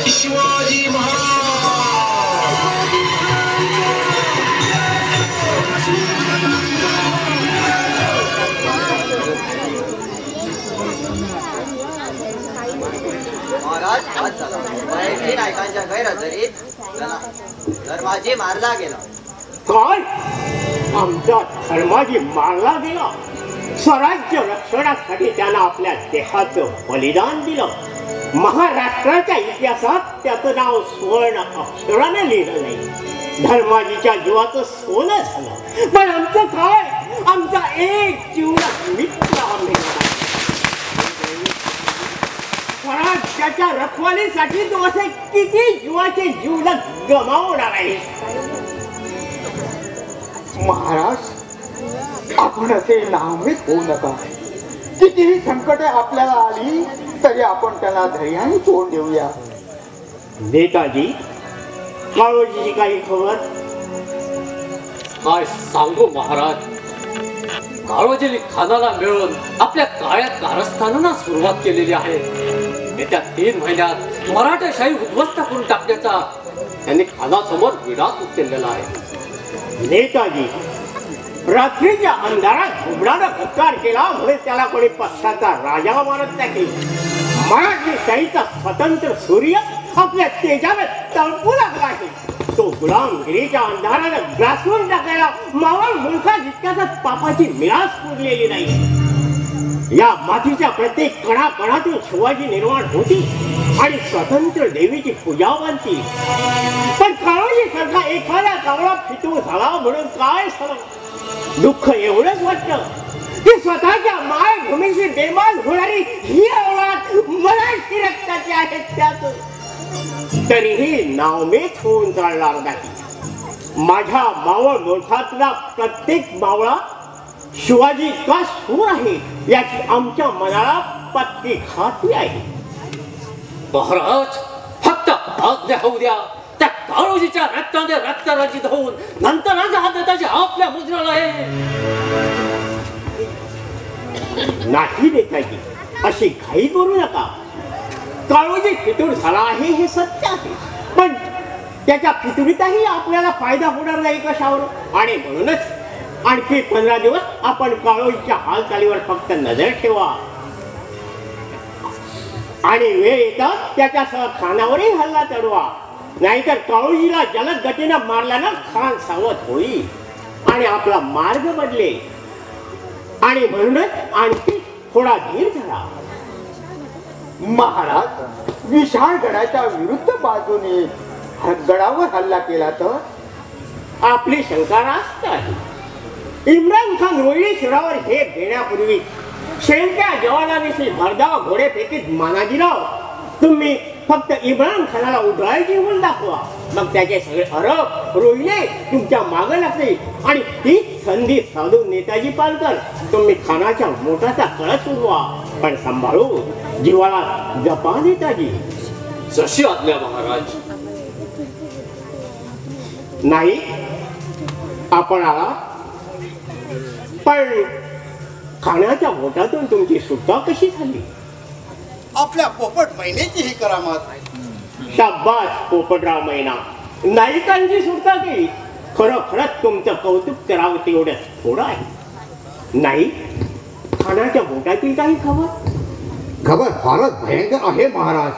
शिवाजी महाराज आज झाला बाहेरची नायकांच्या गैरहजेरीत धर्माजी मारला गेला. काय? आमचा धर्माजी मारला गेला? स्वराज्य रक्षणासाठी त्यानं आपल्या देहाचं बलिदान दिलं. महाराष्ट्राच्या इतिहासात त्याचं नाव सुवर्ण अक्षराने लिहिलं नाही. धर्माजीच्या जीवाचं सोनं झालं. पण आमचं काय? आमचा एक जीवलग मित्र आम्ही स्वराज्याच्या रखवालीसाठी तो असे किती जीवाचे जीवलग गमावणार आहे? महाराज, आपण असे नामृत होऊ नका. कितीही संकटे आपल्याला आली तरी आपण त्याला धैर्याने तोंड देऊया. नेताजी, काळोजीची काही खबर? काय सांगू महाराज, काळोजी खानाला मिळून आपल्या काळ्या कारस्थानांना सुरुवात केलेली आहे. येत्या 3 महिन्यात मराठेशाही उद्ध्वस्त करून टाकण्याचा त्यांनी खानासमोर विडाच उचललेला आहे. नेताजी, रात्रीच्या अंधारात घुबडानं गद्दार केला म्हणून त्याला कोणी पक्षाचा राजा मानत नाही. मराठी शाहीचा स्वतंत्र सूर्य आपल्या तेजाने तळपू लागला आहे. तो गुलामगिरीच्या अंधारानं ग्रासून टाकायला मावळ मुलखा जितक्याच पापाची मिरास पुरलेली नाही. या मातीच्या प्रत्येक कणाकणातून शिवाजी निर्माण होती आणि स्वतंत्र देवीची पूजा बनती. पण काळोजी सारखा एखादा कावळा फितू झाला म्हणून काय दुःख एवढंच वाटतं की स्वतःच्या मायभूमीची बेमान होणारी ही औलाद मराठी रक्ताची आहे. त्याच तरीही नावमेत होऊन चालणार नाही. माझ्या मावळ मुलखातला प्रत्येक मावळा शिवाजी का सूर आहे याची आमच्या मनाला पत्ती खात्री आहे. महाराज, फक्त आज्ञा होऊ द्या. त्या काळोजीच्या रक्ताने रक्तराजित होऊन नंतर आपल्या मुद्राला आहे. नाही नेताजी, अशी घाई करू नका. काळोजी फितूर झाला आहे हे सत्य आहे, पण त्याच्या फितुरीतही आपल्याला फायदा होणार नाही कशावर. आणि म्हणूनच आणखी 15 दिवस आपण काळोजीच्या हालचालीवर फक्त नजर ठेवा आणि वेळ येतात त्याच्यासह खानावरही हल्ला चढवा. नाहीतर काळोजीला जलद गतीनं मारल्यानं खान सावध होईल आणि आपला मार्ग बदलेल. आणि म्हणूनच आणखी थोडा धीर धरा. महाराज, विशाळगडाच्या विरुद्ध बाजूने गडावर हल्ला केला तर? आपली शंका रास्त आहे. इम्रान खान रोहिणी शिरावर हे घेण्यापूर्वी शेवट्या जवानाविषयी भरधाव घोडे फेकीत मानाजीराव, तुम्ही फक्त इम्रान खानाला उधळायची होऊन दाखवा. मग त्याचे सगळे अरब रोहिले तुमच्या मागे लागतील आणि ही संधी साधून नेताजी पालकर तुम्ही खानाच्या मोठाचा कळस उडवा. पण सांभाळू, जीवाला जपा नेताजी. जशी आज्ञा महाराज. नाही आपण आला, पण खाण्याच्या मोठातून तुमची सुटका कशी झाली? आपल्या पोपट महिन्याची ही करामत. शाबास पोपटराव मैना, नायकांची सुटका केली. खरंच तुमचं कौतुक करावं तेवढं थोडं आहे. नाही, खाण्याच्या मोठातील काही खबर फारच भयंकर आहे महाराज.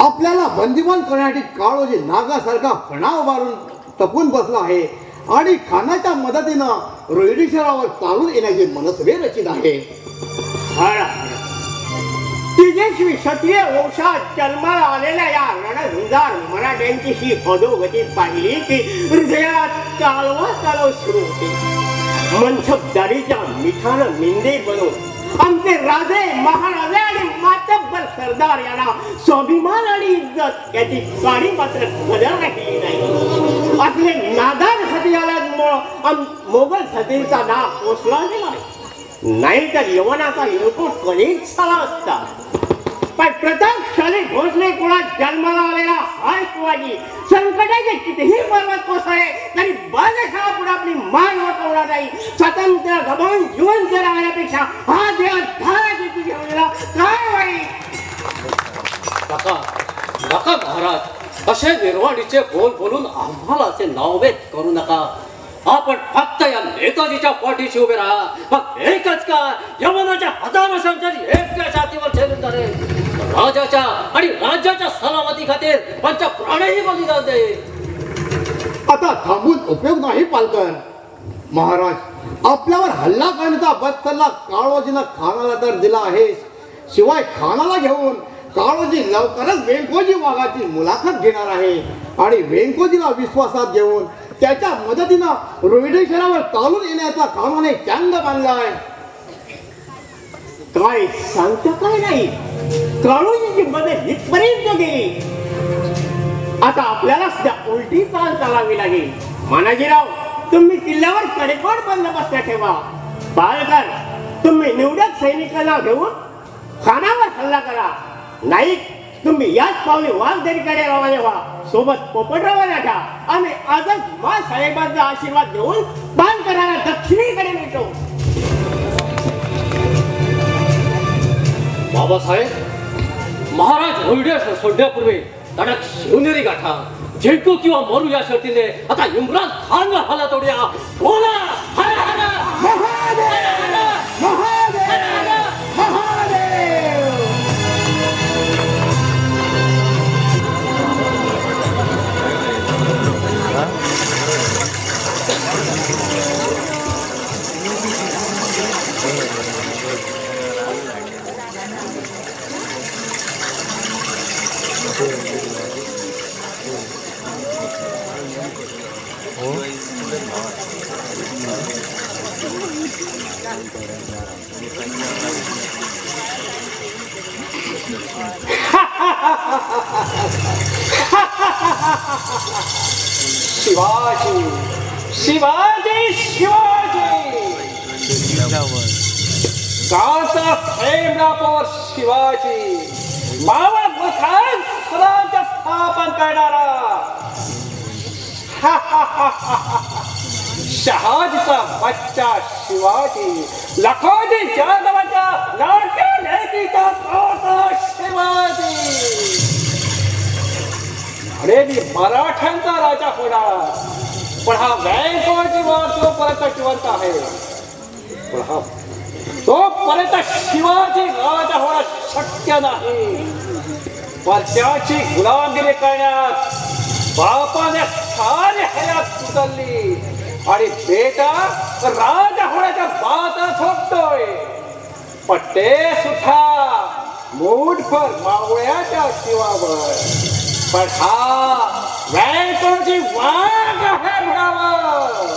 आपल्याला बंदिवान करण्यासाठी काळोजी नागासारखा फणा उभारून तपून बसला आहे आणि खानाच्या मदतीनं रोहिणी शहरावर चालून येण्याचे मनस्वे रचित आहे. तेजस्वी क्षत्रिय वंशात जन्माला आलेल्या या रणधुंजार मराठ्यांची ही अधोगती पाहिली की हृदयात कालवा सुरू होते. मनसबदारीच्या मिठानं मिंदे बनवून आमचे राजे महाराजे आणि मातब्बर सरदार यांना स्वाभिमान आणि इज्जत याची काळी मात्र कदर राहिली नाही. असले नादार सतीयालांमुळं मोगल सतींचा नाव पोचला गेला नाही तर यवनाचा युवक कधीच झाला असता. पण प्रतापशाली भोसले कुळात जन्माला आलेला हा शिवाजी संकटाचे कितीही पर्वत कोसळले तरी बादशाह पुढे आपली मान वाकवणार नाही. स्वतंत्र गमावून जिवंत राहण्यापेक्षा हा देह धारा किती घेऊन काय वाईट. काका, नका महाराज, असे निर्वाणीचे बोल बोलून आम्हाला असे नावेत करू नका. आपण फक्त या नेताजीच्या पाठीशी उभे राहा. मग एकच का, यमनाच्या हजारो संचारी एकट्या छातीवर झेलून जाणे. राजाच्या आणि राज्याच्या सलामती खातीर पंच प्राणही बलिदान दे. आता थांबून उपयोग नाही पालकर. महाराज, आपल्यावर हल्ला करण्याचा बस सल्ला काळोजीनं खानाला तर दिला आहे. शिवाय खानाला घेऊन काळोजी लवकरच वेंकोजी वाघाची मुलाखत घेणार आहे आणि वेंकोजीला विश्वासात घेऊन त्याच्या मदतीनं रोहिडेश्वरावर चालून येण्याचा खानाने चांग बांधलाय. काय सांगता काय नाही, काळोजीची मदत इथपर्यंत गेली. आता आपल्याला सध्या उलटी चाल चालावी लागेल. मानाजीराव, तुम्ही किल्ल्यावर कडेकोट बंदोबस्त ठेवा. पालकर, तुम्ही निवडक सैनिकांना घेऊन खानावर हल्ला करा. नाईक, तुम्ही याच पावली वाघदरीकडे रवाना व्हा. सोबत पोपटरावाला घ्या आणि आजच मा साहेबांचा आशीर्वाद घेऊन पालकराला दक्षिणेकडे नेतो. बाबासाहेब, महाराज रोहिडेश्वर सोडण्यापूर्वी धडक शिवनेरी गाठा. जिंकू किंवा मरू या शर्तीने आता इम्रान खानला हल्ला तोडूया. बोला हर हर महादेव, महादेव, महादेव. शिवाजी, शिवाजी, शिवाजी. गावचा प्रेमरापोर शिवाजी, मावळ मुखात स्वराज्य स्थापन करणारा. शहाजीचा बच्चा शिवाजी, लखोजी जाधवाच्या लाडक्या लेकीचा पोरगा शिवाजी. अरे मी मराठ्यांचा राजा होणार, पण हा वेंकोजी वाघ जोपर्यंत जिवंत आहे, पण हा तोपर्यंत शिवाजी राजा होणं शक्य नाही. पण त्याची गुलामगिरी करण्यात बापाने सारी हयात उचलली आणि बेटा राजा होण्याच्या बाता झोपतोय. पण ते सुद्धा मूठभर मावळ्याच्या शिवावर. पण हा वेंकोजी वाघ आहे म्हणावं.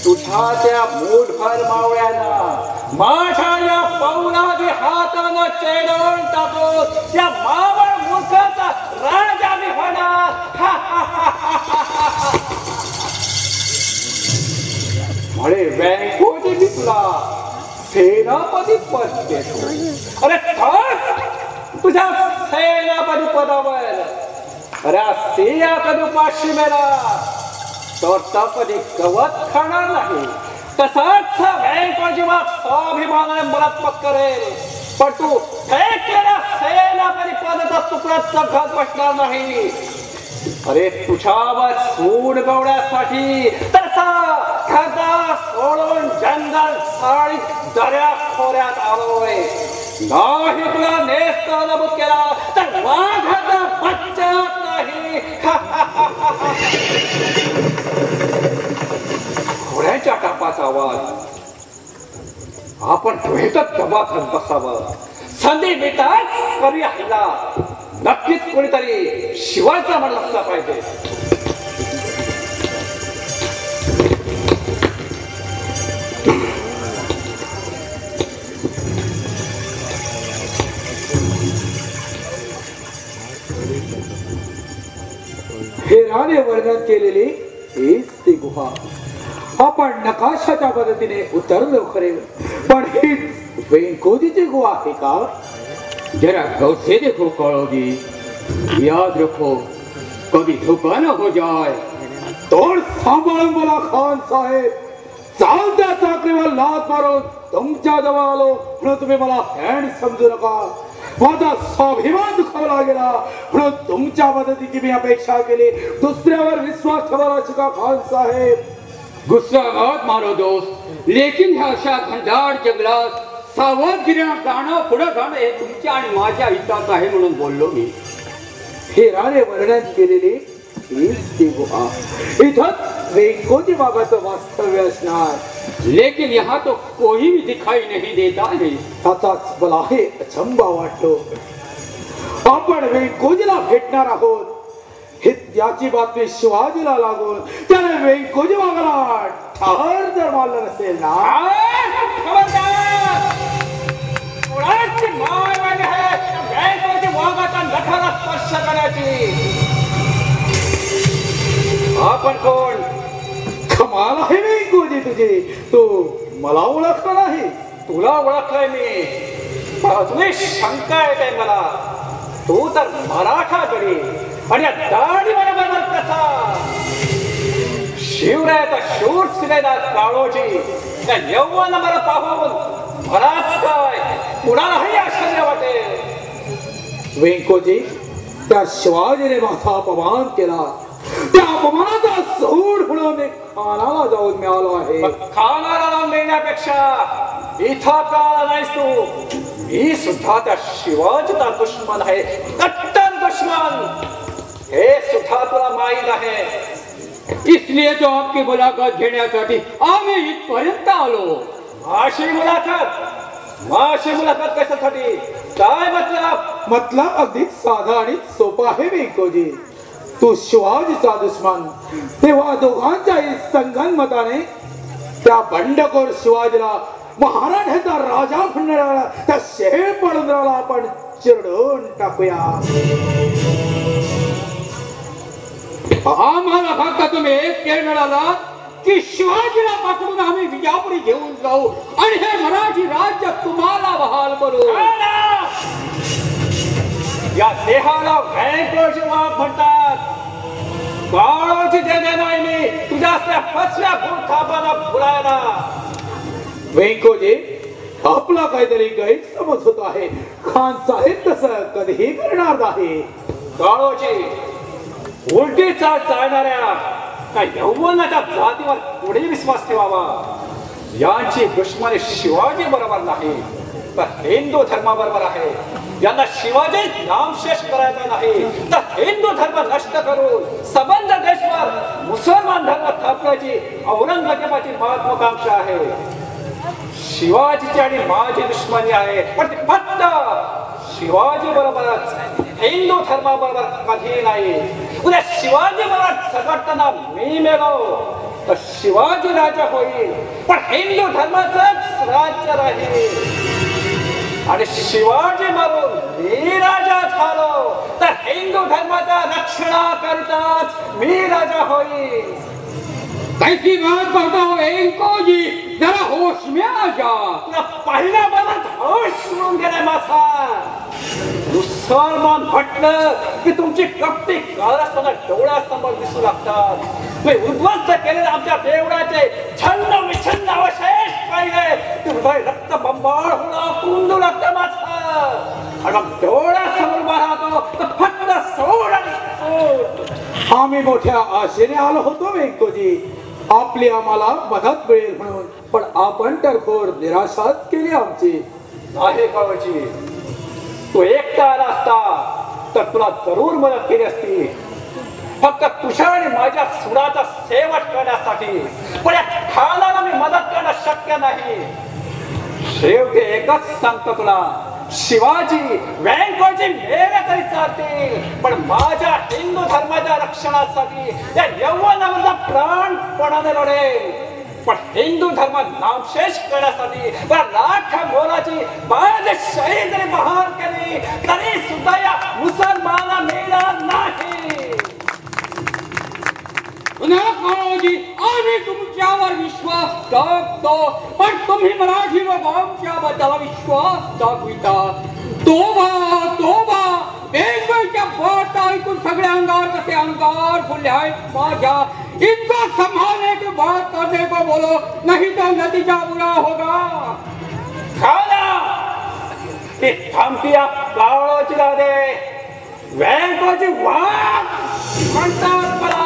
तुझ्या त्या मूठभर मावळ्यानं माझ्या या पौलादी हातानं चेडवून टाकून या मावळ मूर्खाचा राजा मी होणार. अरे वेंकोजी, मी तुला सेनापती पद देतो. अरे तुझ्या सेनापती पदावर अरे सिया कधी पाशी मेला तर कधी गवत खाणार नाही. तसाच वेंकोजी वाघ स्वाभिमानाने मलात्मक करेल, पण तू फेकलेल्या सेनापती पदाचा तुकडा चघळत बसणार नाही. अरे तुझ्यावर सूड गवण्यासाठी तसा खड्डा सोडून जंगल साळी दऱ्या खोऱ्यात आलोय. नाही तुला नेस्त नमूद केला तर वाघाचा बच्चा नाही. घोड्याच्या टापाचा आवाज आपण भेटत दबाखात बसावं. संधी मिळताच करूया हल्ला. नक्कीच कोणीतरी शिवायचा म्हणत असला पाहिजे. हेराने वर्णन केलेली हीच ती गुहा. आपण नकाशाच्या मदतीने उतरलो खरे, पण ही वेंकोजीची गुहा आहे का? जरा गौसे देखो काळोजी, याद रखो कभी धोखा न हो जाए. तोड सांभाळून मला खान साहेब. चालत्या चाकरीवर लात मारून तुमच्या जवळ आलो म्हणून तुम्ही मला हँड समजू नका. माझा स्वाभिमान दुखावला गेला म्हणून तुमच्या मदतीची मी अपेक्षा केली. दुसऱ्यावर विश्वास ठेवायला शिका खान साहेब. गुस्सा मत मारो दोस्त, लेकिन ह्या अशा घनदाट जंगलात सावधगिरीनं जाणं पुढे जाणं हे तुमच्या आणि माझ्या हिताच आहे म्हणून बोललो मी. हेराने वर्णन केलेली हीच ती गुहा. इथंच वेंकोजी बाबाचं वास्तव्य असणार. लेकिन यहाँ तो कोई भी दिखाई नहीं देता है. त्याचाच मला हे अचंबा वाटतो. आपण वेंकोजीला भेटणार आहोत हे त्याची बातमी शिवाजीला लागून त्याने वेंकोजी बाबाला ठार जर मारलं नसेल ना. आपण कोण? कमाल आहे वेंकोजी तुझी. तू मला ओळखला नाही. तुला ओळखलंय मी, तुझी शंका येते मला. तू तर मराठा गडी आणि दाढी बरोबर कसा शिवरायाचा शूर सिलेदार काळोजी त्या यौवन मला पाहून मलाच काय कुणालाही आश्चर्य वाटेल. वेंकोजी, त्या शिवाजीने माझा अपमान केला. त्या अपमानाचा सूड म्हणून मी खानाला जाऊन मिळालो आहे. खानाला लावून देण्यापेक्षा इथं का नाहीस तू? मी सुद्धा त्या शिवाजीचा दुश्मन आहे, कट्टर दुश्मन. हे सुद्धा तुला माहीत आहे. इसलिए तो आपकी मुलाकात घेण्यासाठी आम्ही इथपर्यंत आलो. माशी मुलाकात कशासाठी? काय मतलब? मतलब अगदी साधा आणि सोपा आहे वेंकोजी. तू शिवाजीचा दुश्मन, तेव्हा दोघांच्याही संगनमताने त्या बंडखोर शिवाजीला महाराष्ट्राचा राजा म्हणणारा त्या शेळ पळुंदराला आपण चिरडून टाकूया. आम्हाला फक्त तुम्ही एक केळ मिळाला की शिवाजीला पकडून आम्ही विजापुरी घेऊन जाऊ आणि हे मराठी राज्य तुम्हाला बहाल करू. या देहाला वेंकोजी बाप म्हणतात. काळोजी देणे नाही मी तुझ्या फसव्या भूतथापाला फुलायला. वेंकोजी, आपला काहीतरी गैरसमज होत आहे. खान साहेब तसं कधीही करणार नाही. काळोजी, उलटी चाल चालणाऱ्या त्या यौवनाच्या जातीवर पुढे विश्वास ठेवावा. यांची दुश्मनी शिवाजी बरोबर नाही तर हिंदू धर्माबरोबर आहे. यांना शिवाजी नामशेष करायचा नाही तर हिंदू धर्म नष्ट करून संबंध देशवर मुसलमान धर्म स्थापण्याची औरंगजेबाची महत्वाकांक्षा आहे. शिवाजीची आणि माझी दुश्मनी आहे, पण ती फक्त शिवाजी बरोबरच, हिंदू धर्माबरोबर कधी नाही. उद्या शिवाजी बरोबर झगडताना मी मेलो तर शिवाजी राजा होईल, पण हिंदू धर्माचंच राज्य राहील. आणि शिवाजी मारून मी राजा झालो तर हिंदू धर्माच्या रक्षणाकरिताच मी राजा होईल. कैसी बात करता हो वेंकोजी, जरा होश में आ जा. पहिल्या मनात होश म्हणून गेलाय माझा. मुसलमान म्हटलं की तुमची कपटी कारस्थाना डोळ्यासमोर दिसू लागतात. तुम्ही उद्ध्वस्त केलेले आमच्या देवळाचे छन्न विछन्न अवशेष पाहिले ते हृदय रक्तबंबाळ होणं कुंदू लागतं माझा. आणि मग डोळ्यासमोर राहतो तर फक्त सोड आणि सोड. आम्ही मोठ्या आशेने आलो होतो वेंकोजी, आपली आम्हाला मदत मिळेल म्हणून, पण आपण तर घोर निराशाच केली आमची. आहे काळोजी, तू एकटा आला असता तर तुला जरूर मदत केली असती, फक्त तुझ्या आणि माझ्या सुराचा शेवट करण्यासाठी. पण या खानाला मी मदत करणं शक्य नाही. शेवटी एकच सांगतो तुला, शिवाजी वेंकोजी मेले तरी चालतील, पण माझ्या हिंदू धर्माच्या रक्षणासाठी या यौवनामधला प्राणपणाने लढेल. पण हिंदू धर्म नामशेष करण्यासाठी लाख मोलाची बाळाची शहीद जरी बहार केली तरी सुद्धा या मुसलमाना मिळणार नाही. काळोजी, आम्ही तुमच्यावर विश्वास टाकतो, पण तुम्ही मराठी लोकांच्या बद्दल विश्वास दाखविता. तोबा तोबा, वेंकोजीच्या बात ऐकून सगळे अंगार कसे अंगार फुले आहेत माझ्या. इनको संभालने की बात करने को बोलो, नहीं तो नतीजा बुरा होगा. खाना ती थांबती या कावळाची राधे व्यंकोची वाघ म्हणतात मला.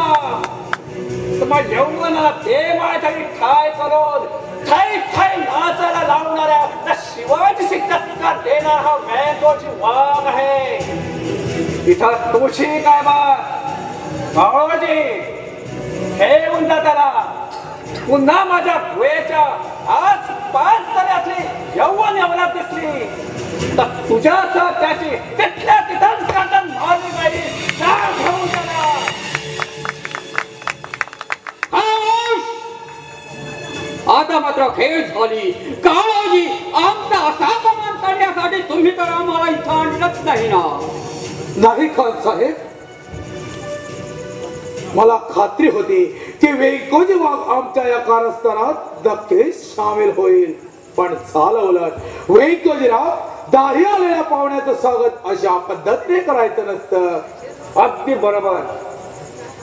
मग यौवनाला देवासाठी ठाय करून थाई थाई नाचायला लावणाऱ्या त्या शिवाजी शिक्का देणारा हा व्यंकोची वाघ आहे. इथं तुळशी काय बात कावळाची ठेवून जा त्याला. पुन्हा माझ्या भुयेच्या आसपास जर असली यौवन यवनात दिसली तर तुझ्यासह त्याची तिथल्या तिथंच काटण मारली जाईल. जा घेऊन त्याला. आता मात्र खेळ झाली. काळोजी आमचा असा अपमान करण्यासाठी तुम्ही तर आम्हाला इथं आणलंच नाही ना. नाही खान साहेब, मला खात्री होती की वेंकोजी वाघ आमच्या या कारस्थानात नक्कीच सामील होईल. पण झालं उलट. वेंकोजीराव दारी आलेल्या पाहुण्याचं स्वागत अशा पद्धतीने करायचं नसतं. अगदी बरोबर.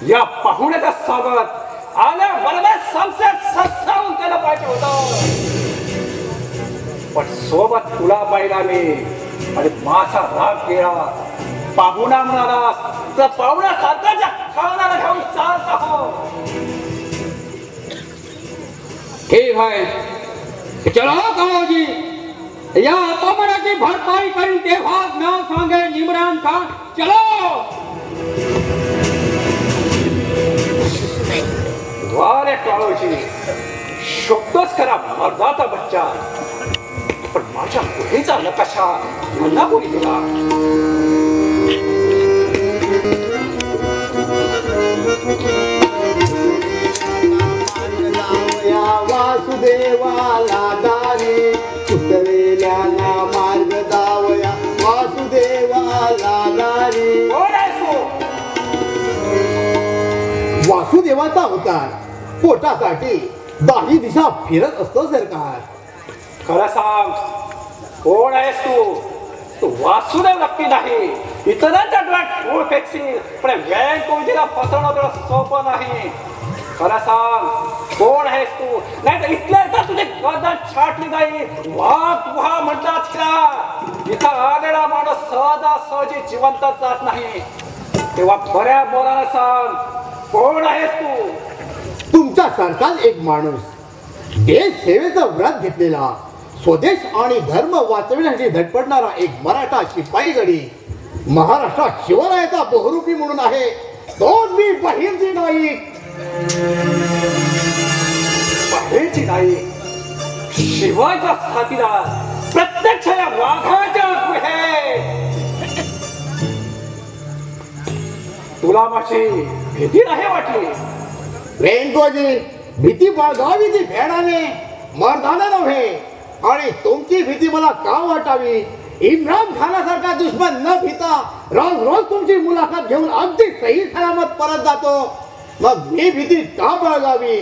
या पाहुण्याचं स्वागत आल्याबरोबर संसद सत्सावून केलं पाहिजे होतं. पण सोबत तुला पाहिला मी आणि माझा राग गेला. पाहुणा म्हणाला तर पाहुणा सारखाच्या खावणाला घेऊन चालत आहो. ठीक आहे, चलो काळोजी, या अपमानाची भरपाई करीन तेव्हाच नाव सांगेल इम्रान खान. चलो. वारे काळोजी, शब्दच खरा मर्दाचा बच्चा. पण माझ्या पुढेचा नकाशा मला कोणी दिला? वासुदेवाला दारी उतरलेल्याला मार्ग दावया. वासुदेवाला दारी. कोण आहेस तू? वासुदेवाचा अवतार पोटासाठी 10 दिशा फिरत असतो सरकार. खरं सांग, कोण आहेस तू? तू वासुदेव नक्की नाही. इतरांच्या डोळ्यात धूळ फेकशील, पण व्यंकोजीला फसवणं तुला सोपं नाही. खरं सांग, कोण आहेस तू? नाही तर इथल्या तुझी गर्दन छाटली जाईल. वाघ गुहा म्हणतात का? इथं आलेला माणूस सहजासहजी जिवंत जात नाही. तेव्हा बऱ्या बोलायला सांग, कोण आहेस तू? तुमच्या सारखाच एक माणूस, देश सेवेचं व्रत घेतलेला, स्वदेश आणि धर्म वाचविण्यासाठी धडपडणारा एक मराठा शिपाई गडी, महाराष्ट्रात शिवरायाचा बहुरूपी म्हणून आहे तो मी बहिर्जी नाईक. बहिर्जी नाईक, शिवाचा साथीदार, प्रत्यक्ष या वाघाच्या गुहेत. तुला माझी भीती नाही वाटली? वेंकोजी, भीती बाळगावी ती भेडाने, मर्दाने नव्हे. आणि तुमची भीती मला का वाटावी? इम्रान खानासारखा दुश्मन न भीता रोज रोज तुमची मुलाखत घेऊन अगदी सही सलामत परत जातो. मग मी भीती का बाळगावी?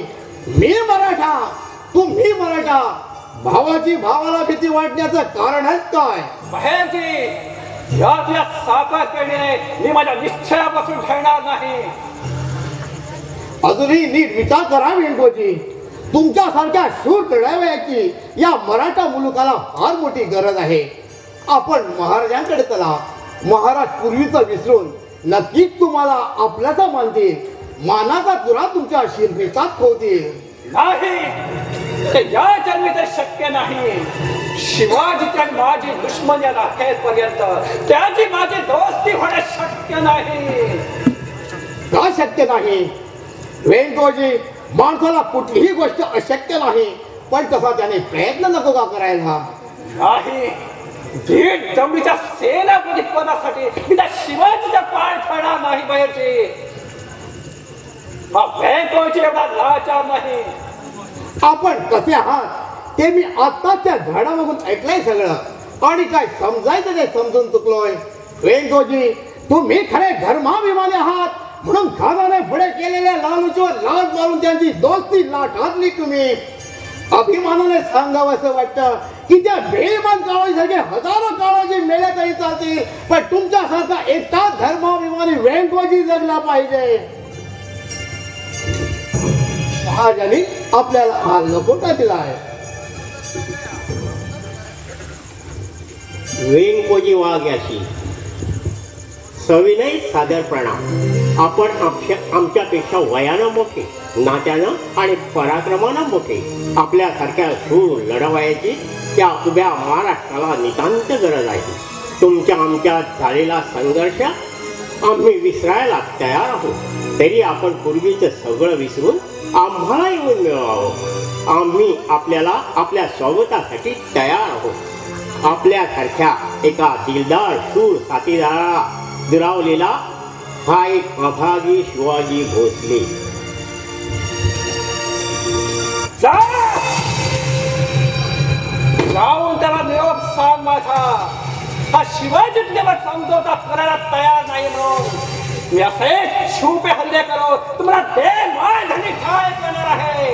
मी मराठा, तुम्ही मराठा. भावाची भावाला भीती वाटण्याचं कारणच काय? बहिर्जी, या साखर पेढीने मी माझ्या निश्चयापासून ठेवणार नाही. अजूनही नीट विचार करा वेंकोजी. तुमच्यासारख्या शूर लढावयाची या मराठा मुलुकाला फार मोठी गरज आहे. आपण महाराजांकडे चला. महाराज पूर्वीचं विसरून नक्कीच तुम्हाला आपल्याचा मानतील. मानाचा तुरा तुमच्या शिरपीचात होतील. नाही, ते या जन्मी ते शक्य नाही. शिवाजीच्या माझी दुश्मनी अखेरपर्यंत त्याची माझी दोस्ती होणे शक्य नाही. का शक्य नाही? वेंकोजी, माणसाला कुठलीही गोष्ट अशक्य नाही, पण तसा त्याने प्रयत्न नको का करायला? नाही, दीड जमीच्या सेनापती पदासाठी मी त्या शिवाजीच्या पाय ठरणार नाही. बहिर्जी, हा वेंकोजी एवढा लाचार नाही. आपण कसे आहात ते मी आत्ताच्या झाडामागून ऐकलंय सगळं. आणि काय समजायचं ते समजून चुकलोय. वेंकोजी, तुम्ही खरे धर्माभिमानी आहात म्हणून खानाने पुढे केलेल्या लालूचीवर लाच मारून त्यांची दोस्ती लाटारली तुम्ही. अभिमानाने सांगावं असं वाटतं की त्या बेईमान काळोजीसारखे हजारो काळोजी मेले तरी चालतील, पण तुमच्यासारखा एकटाच धर्माभिमानी वेंकोजी जगला पाहिजे. महाराजांनी आपल्याला हा लपोटा दिला आहे. वेंकोजी वाघ याशी सविनय सादर प्रणाम. आपण आमच्यापेक्षा वयानं मोठे, नात्यानं आणि पराक्रमानं मोठे. आपल्यासारख्या शूर लढवायची त्या उभ्या महाराष्ट्राला नितांत गरज आहे. तुमच्या आमच्यात झालेला संघर्ष आम्ही विसरायला तयार आहोत. तरी आपण पूर्वीचं सगळं विसरून आम्हाला येऊन मिळवावं. आम्ही आपल्याला आपल्या स्वागतासाठी तयार आहोत. आपल्यासारख्या एका दिलदार शूर साथीदाराला दुरावलेला हा एक अभागी शिवाजी भोसले. जाऊन त्याला निरोप सांग माझा. हा शिवाजी तुझ्यावर समजवता करायला तयार नाही म्हणून मी असे छुपे हल्ले करो तुम्हाला दे माधनी काय करणार आहे.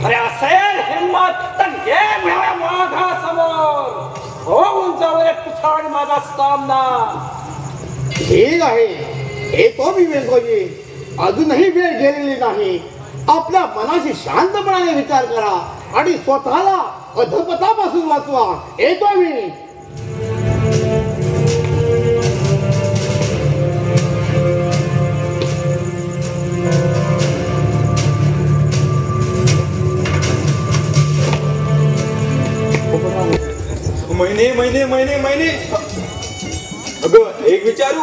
अरे असेल हिम्मत तर ये माझा समोर होऊन जाऊ रे तुझा आणि माझा सामना. ठीक आहे, येतो मी वेंकोजी. अजूनही वेळ गेलेली नाही. आपल्या मनाशी शांतपणाने विचार करा आणि स्वतःला अधपतापासून वाचवा. येतो मी. महिने महिने महिने महिने अगं एक विचारू.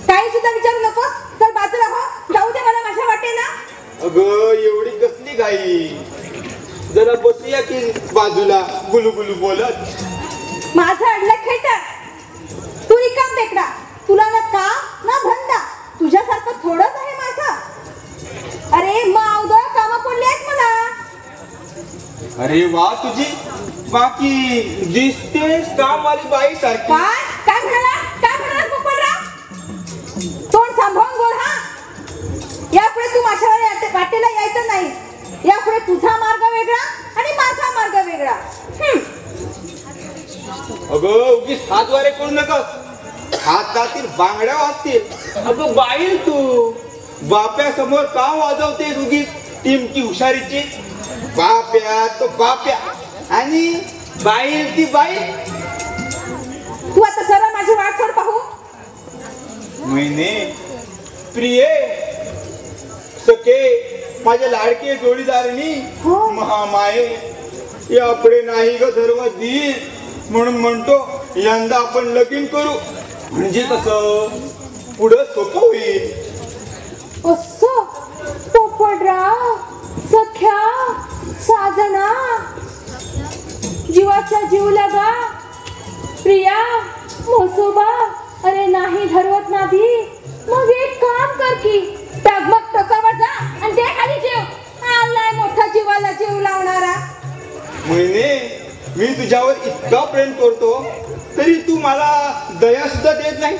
काही सुद्धा विचारू नकोस. तर बाजूला हो, जाऊ दे मला माझ्या वाटेला. अगं एवढी कसली घाई. जरा बसूया की बाजूला गुलुगुलू बोलत. माझं अडलं खेटर. तू रिकाम टेकडा. तुला ना काम ना धंदा. तुझ्यासारखं थोडंच आहे माझं. अरे मावदळ कामं पडली आहेत मला. अरे वा तुझी बाकी दिसतेस कामवाली बाई सारखी. काय काय म्हणाला काय म्हणाला पोपटराव. तोंड सांभाळून बोल हा. यापुढे तू माझ्या वाटेला यायचं नाही. यापुढे तुझा मार्ग वेगळा आणि माझा मार्ग वेगळा. अगं उगीच हातवारे करू नकस. हातातील बांगड्या वाजतील. अगं बाईल तू बाप्या समोर का वाजवतेस उगीच टिमकी हुशारीची. बाप्या तो बाप्या आणि बाईल ती बाईल. तू आता सरळ माझी वाट सोड पाहू. महिने प्रिये सखे माझ्या लाडके जोडीदारनी हो. महामाये यापुढे नाही ग धर्म धीर म्हणून म्हणतो यंदा आपण लगीन करू. म्हणजे कसं पुढं सोपं होईल. असं पोपटराव सख्या साजना जीवाचा जीव लगा प्रिया मोसोबा. अरे नाही धरवत नादी. मग एक काम कर की टगमग टोकावर जा आणि दे खाली जीव. आलाय मोठा जीवाला जीव लावणारा. महिने मी तुझ्यावर इतका प्रेम करतो तरी तू मला दया सुद्धा देत नाही.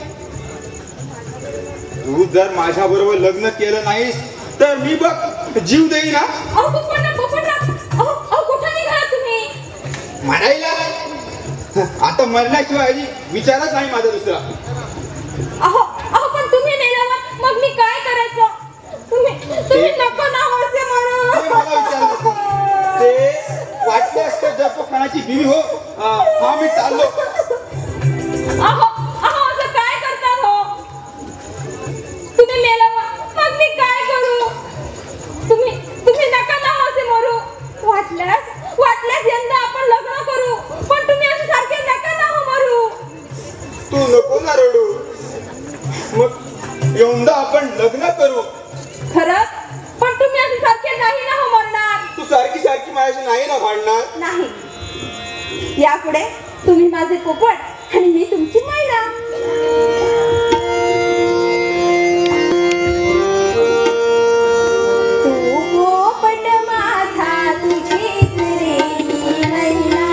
तू जर माझ्या बरोबर लग्न केलं नाहीस तर मी बघ जीव देईन. अहो पोपटराव अहो कुठे निघाला तुम्ही. म्हणायला आता मरण्याशिवाय विचारच नाही माझा दुसरा. अहो पण तुम्ही मेल्यावर मग मी काय करायचं. तुम्ही नको ना असे ते मला विचार नको. ते वाटले असते जर तो खानाची बिवी हो. हा मी चाललो. अहो असं काय करतात हो. तुम्ही मेल्यावर मग मी काय करू. तुम्ही नका ना असे मरू. वाटल्यास यंदा आपण लग्न करू. पण तुम्ही असे सारखे नका ना हो मरू. तू नको ना रडू. मग यंदा आपण लग्न करू. खरंच. पण तुम्ही असे सारखे नाही ना हो मरणार. तू सारखी सारखी माझ्याशी नाही ना भांडणार. नाही. यापुढे तुम्ही माझे पोपट आणि मी तुमची मैना. तू पोपट माझा तुझीच रे मी मैना.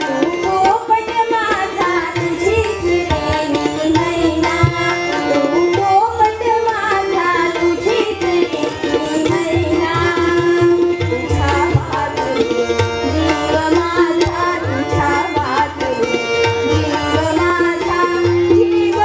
तू पोपट माझा तुझीच रे मी मैना. तू पोपट माझा तुझीच रे मी मैना. तुझ्या वाचू जीव माझा तुझ्या वाचू जीव माझा जीव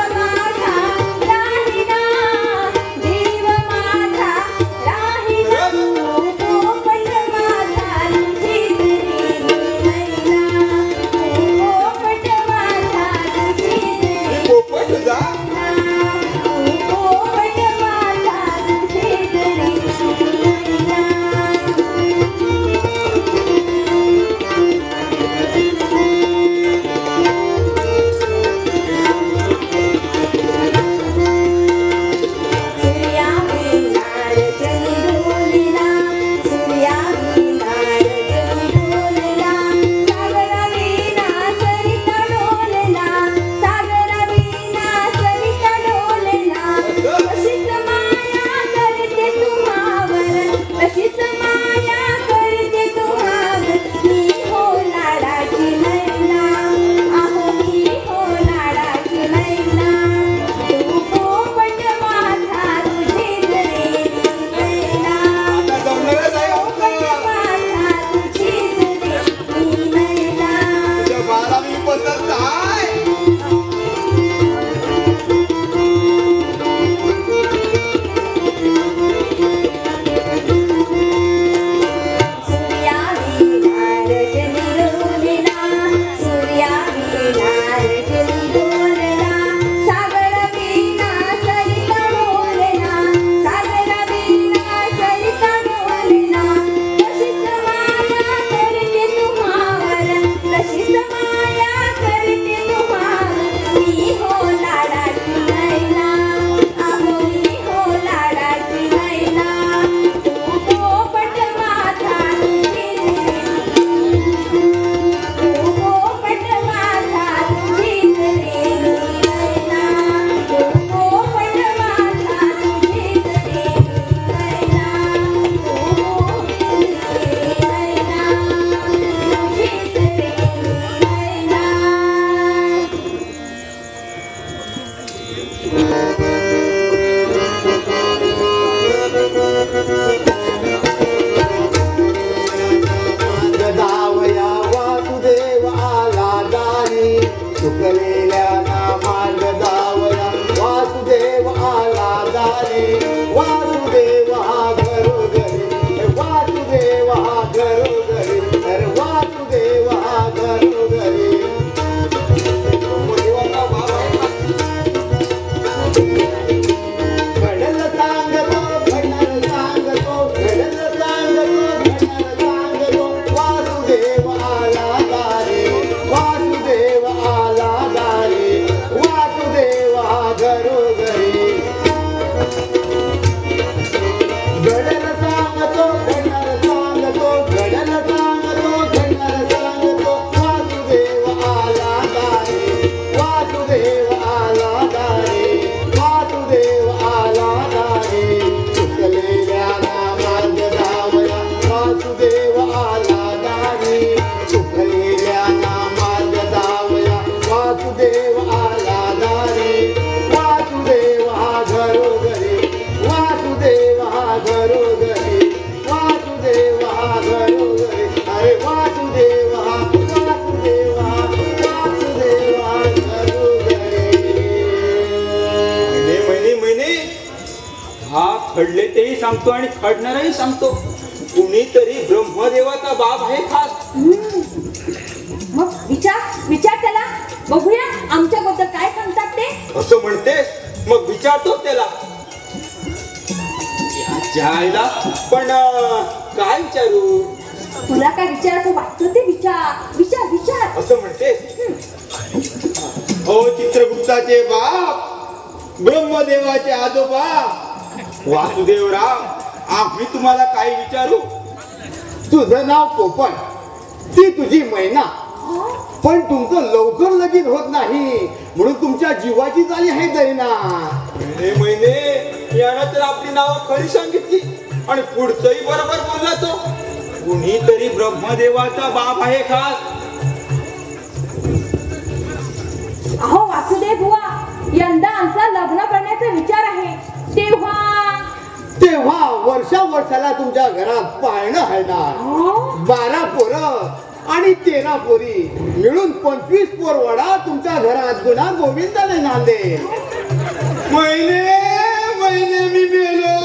चुकलेल्या नामार्ग दावया वासुदेव आला दारी वासुदेव हा घरोघरी वासुदेव हा घरोघरी अरे वासुदेव हा घरोघरी घडल सांगतो घडल सांगतो घडल सांगतो घडल सांगतो वासुदेव आला दारी वासुदेव आला दारी वासुदेव हा घरोघरी घडल सांगतो घडल सांगतो घडल सांगतो घडल सांगतो वासुदेव आला दारी वासुदेव आला दारी वासुदेव आला दारी चुकलेल्या नामार्ग दावया वासुदेव आला दारी चुकलेल्या नामार्ग दावया वासुदेव आला दारी वासुदेव हा घरोघरी वासुदेव हा घरोघरी वासुदेव हा घरोघरी अरे वासुदेव हा वासुदेव हा वासुदेव हा घरोघरी महिने महिने हा खडले तेही सांगतो आणि खडणारही सांगतो कुणीतरी ब्रह्मदेवाचा बाप आहे खास. मग विचार त्याला बघूया आमच्याबद्दल काय सांगतात ते. असं म्हणतेस मग विचारतो त्याला. याच्या आईला पण काय विचारू तुला काय विचारायचं वाटतं ते विचार असं म्हणतेस. हो चित्रगुप्ताचे बाप ब्रह्मदेवाचे आजोबा वासुदेवराव आम्ही तुम्हाला काय विचारू. तुझं नाव पोपट ती तुझी मैना पण तुमचं लवकर लगीन होत नाही म्हणून तुमच्या जीवाची चाली आहे दैना. महिने यानं तर आपली नावं खरी सांगितली आणि पुढचंही बरोबर बोलला तो. कुणीतरी ब्रह्मदेवाचा बाप आहे खास. अहो वासुदेव बुवा यंदा आमचा लग्न करण्याचा विचार आहे. तेव्हा वर्षाला तुमच्या घरात पाळणं हलणार. 12 पोरं आणि 13 पोरी मिळून 25 पोरवाडा तुमच्या घरात गुन्हा गोविंदाने नांदे. महिने महिने मी मेलो.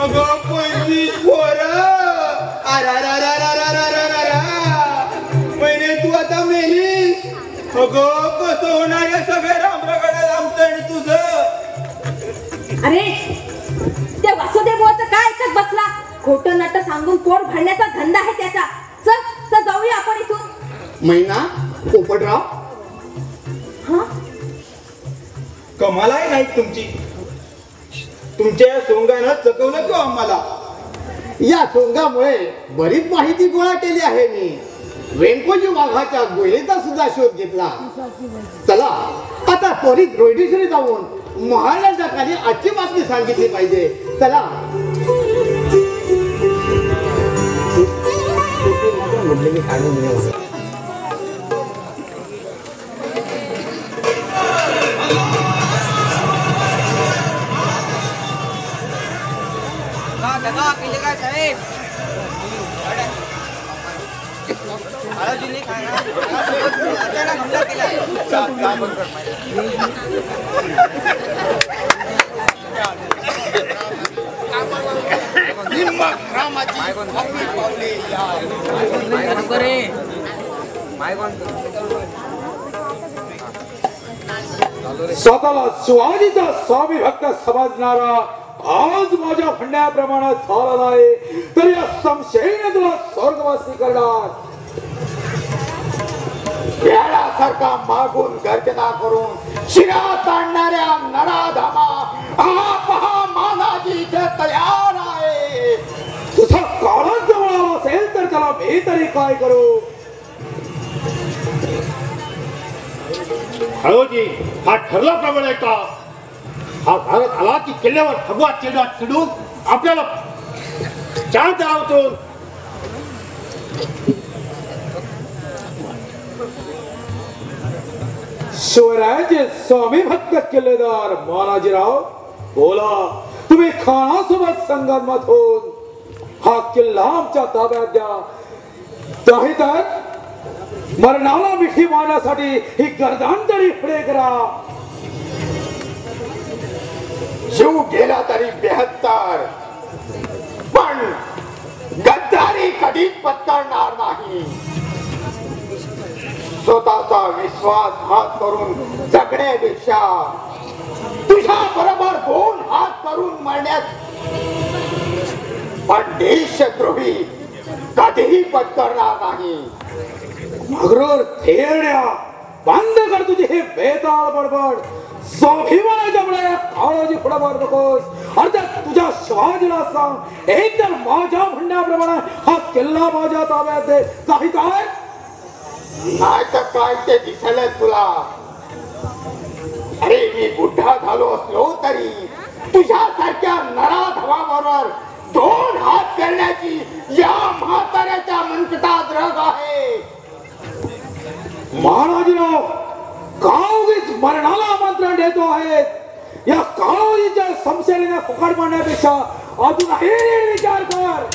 अगं 25 पोरं. महिने तू आता मेलीस. अगं कसं होणार या सगळ्या रामरागडा रामचं आणि तुझं. अरे त्या वासुदेवाचं काय ऐकत बसला. खोटं नाटं सांगून पोट भरण्याचा धंदा आहे त्याचा. चल जाऊया आपण इथून. मैना पोपटराव हा कमाल आहे नाही तुमची. तुमच्या या सोंगानं चकवलं किंवा आम्हाला. या सोंगामुळे बरीच माहिती गोळा केली आहे मी. वेंकोजी वाघाच्या गोळीचा सुद्धा शोध घेतला. चला आता त्वरित रोहिडेश्वरी जाऊन महाराजांनी आजची बातमी सांगितली पाहिजे. चला साहेब हमला स्वतःला शिवाजीचा स्वामी भक्त समजणारा आज माझ्या म्हणण्याप्रमाणे झाला नाही तर या संशयाने तुला स्वर्गवासी करणार. सारखा मागून गर्जना करून शिरा ताणणाऱ्या नराधामा पहा मानाजी तयार आहे. तुझा काळच जवळ असेल तर त्याला मी तरी काय करू. हळोजी हा ठरल्याप्रमाणे का हा भारत आला की किल्ल्यावर ठगवा चिडून आपल्याला चार लावतो. शिवरायाचे स्वामी भक्त किल्लेदार मानाजीराव बोला. तुम्ही खानासोबत संगनमत होऊन हा किल्ला आमच्या ताब्यात द्या. नाही तर मरणाला मिठी मारण्यासाठी ही गर्दांतरी पुढे करा. जीव गेला तरी 72, पण गद्दारी कधीच पत्करणार नाही. स्वतःचा विश्वासघात करून जगण्यापेक्षा तुझ्या बरोबर 2 हात करून मरण्यात पण देशद्रोही कधीही पत्करणार नाही. मगरूर थेरड्या, बंद कर तुझे हे बेताळ बडबड. स्वाभिमानाच्या मुळे काळोजी पुढे मारू नकोस. अर्थात तुझ्या शिवाजीला सांग, एकतर माझ्या म्हणण्याप्रमाणे हा किल्ला माझ्या ताब्यात दे. काही काय नाही तर काय ते दिसेल तुला. अरे मी बुद्धा झालो असलो तरी तुझ्यासारख्या नराधमाबरोबर 2 हात करण्याची या म्हाताऱ्याच्या मनकटात रग आहे. महाराजराव, काळोगीच मरणाला आमंत्रण देतो आहे. या काळोजीच्या संशयाने फुकट पाडण्यापेक्षा अजूनही विचार कर.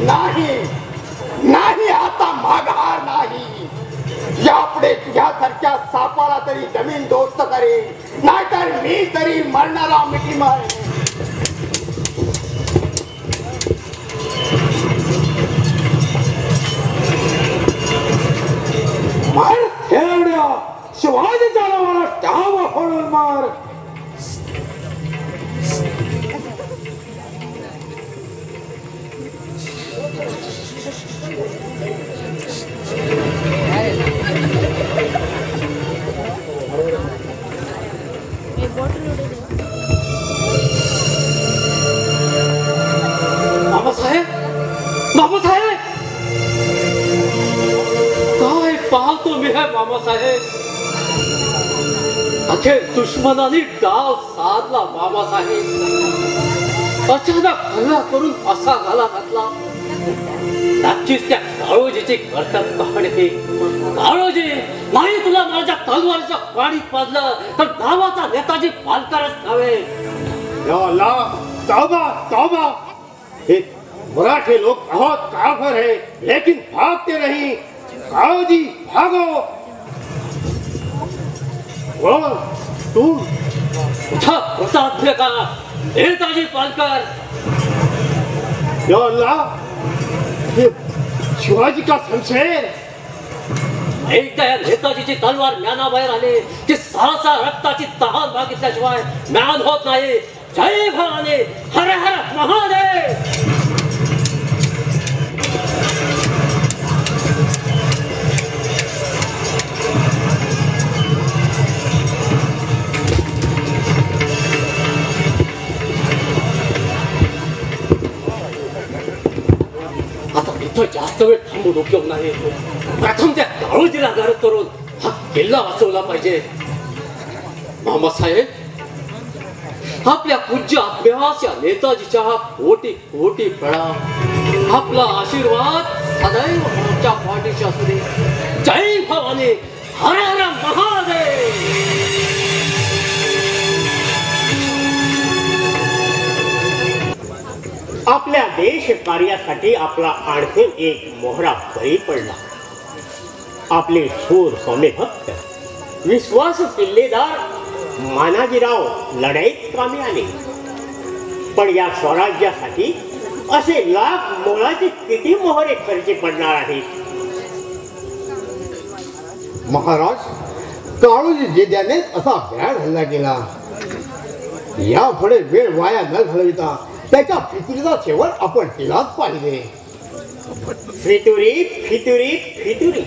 नाही नाही, आता माघार नाही. यापुढे तुझ्यासारख्या सापाला तरी जमीन दोस्त करेन, नाहीतर मी तरी मरणारा मिठी मारेन. मार खेळड्या, शिवाजीच्या नावाला टाव फोडून मार. बाबासाहेब, बाबासाहेब, काय पाहतो मी हे मामासाहेब. अखेर दुश्मनाने डाव साधला मामासाहेब. अचानक हल्ला करून असा घाला घातला. नक्कीच त्या काळोजीची कर्तव्य कहाणी आहे. काळोजी, नाही तुला माझ्या तलवारीचं पाणी पाजलं तर नावाचा नेताजी पालकरच नव्हे. या अल्लाह, तौबा तौबा. ये मराठे लोग बहुत काफिर है, लेकिन भागते नहीं. काळोजी, भागो. बोल, तू उठा, प्रसाद का नेताजी पालकर. या अल्लाह, ये शिवाजी का शमशेर. एकदा या नेताजीची तलवार म्यानाबाहेर आली की सहसा रक्ताची तहान मागितल्याशिवाय म्यान होत नाही. जय भवानी, हर हर महादेव. आता इथं जास्त वेळ थांबून उपयोग नाही. प्रथम त्या काळोजीला गारद करून हा किल्ला वाचवला पाहिजे. मामासाहेब, आपल्या पूज्य अभ्यास या नेताजीच्या कोटी कोटी प्रणाम. आपला आशीर्वाद सदैव आमच्या पाठीशी असू दे. जय भवानी, हर हर महादेव. आपल्या देश कार्यासाठी आपला आणखी एक मोहरा बळी पडला. आपले शूर सौम्य भक्त, विश्वासू किल्लेदार मानाजीराव लढाईत कामी आले. पण या स्वराज्यासाठी असे लाख मोलाचे किती मोहरे खर्ची पडणार आहेत. महाराज, काळोजी जेद्याने असा भ्याड हल्ला केला. यापुढे वेळ वाया न घालविता त्याच्या पितुरीचा शेवट आपण केलाच पाहिजे. फितुरी फितुरी फितुरी,